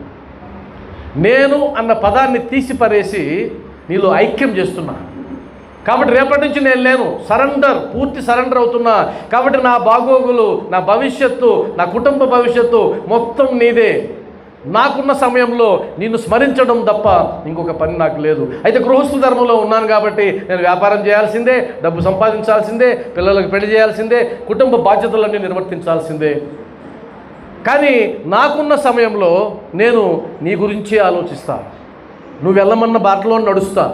నేను అన్న పదాన్ని తీసి పరేసి నీలో ఐక్యం చేస్తున్నా. కాబట్టి రేపటి నుంచి నేను లేను, సరెండర్, పూర్తి సరెండర్ అవుతున్నా. కాబట్టి నా బాగోగులు, నా భవిష్యత్తు, నా కుటుంబ భవిష్యత్తు మొత్తం నీదే. నాకున్న సమయంలో నిన్ను స్మరించడం తప్ప ఇంకొక పని నాకు లేదు. అయితే గృహస్థు ధర్మంలో ఉన్నాను కాబట్టి నేను వ్యాపారం చేయాల్సిందే, డబ్బు సంపాదించాల్సిందే, పిల్లలకు పెళ్లి చేయాల్సిందే, కుటుంబ బాధ్యతలన్నీ నిర్వర్తించాల్సిందే. కానీ నాకున్న సమయంలో నేను నీ గురించే ఆలోచిస్తా, నువ్వు వెళ్ళమన్న బాటలో నడుస్తా.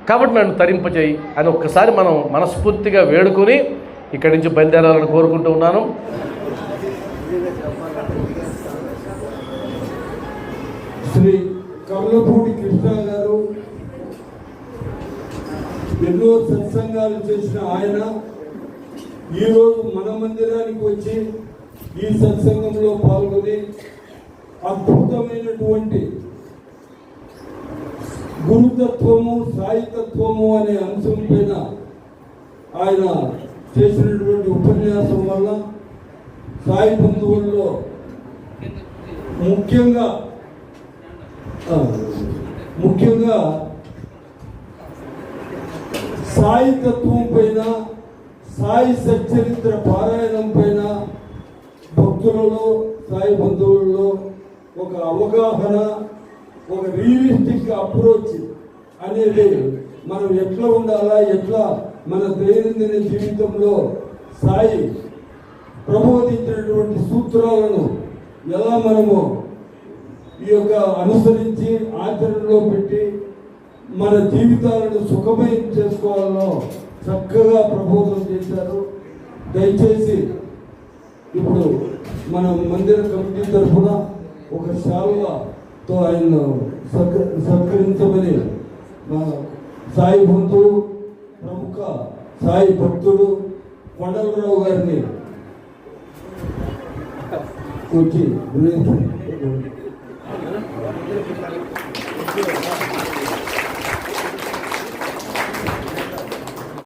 కాబట్టి నన్ను తరింపచేయి అని ఒక్కసారి మనం మనస్ఫూర్తిగా వేడుకొని ఇక్కడి నుంచి బయలుదేరాలని కోరుకుంటూ ఉన్నాను. శ్రీ కమలపూడి కృష్ణ గారు ఎన్నో సత్సంగాలు చేసిన ఆయన ఈరోజు మన మందిరానికి వచ్చి ఈ సత్సంగంలో పాల్గొని అద్భుతమైనటువంటి గురుతత్వము సాయితత్వము అనే అంశం పైన ఆయన చేసినటువంటి ఉపన్యాసం వల్ల సాయి బంధువుల్లో ముఖ్యంగా సాయితత్వం పైన సాయి సచ్చరిత్ర పారాయణం పైన భక్తులలో సాయి బంధువుల్లో ఒక అవగాహన, ఒక రియలిస్టిక్ అప్రోచ్ అనేది మనం ఎట్లా ఉండాలా, ఎట్లా మన దైనందిన జీవితంలో సాయి ప్రబోధించినటువంటి సూత్రాలను ఎలా మనము ఈ యొక్క అనుసరించి ఆచరణలో పెట్టి మన జీవితాలను సుఖమయం చేసుకోవాలో చక్కగా ప్రబోధం చేశారు. దయచేసి ఇప్పుడు మన మందిర కమిటీ తరఫున ఒక శాల్వాతో ఆయన సత్కరించమని మా సాయి బంధువు ప్రముఖ సాయి భక్తుడు కొండలరావు గారిని వచ్చి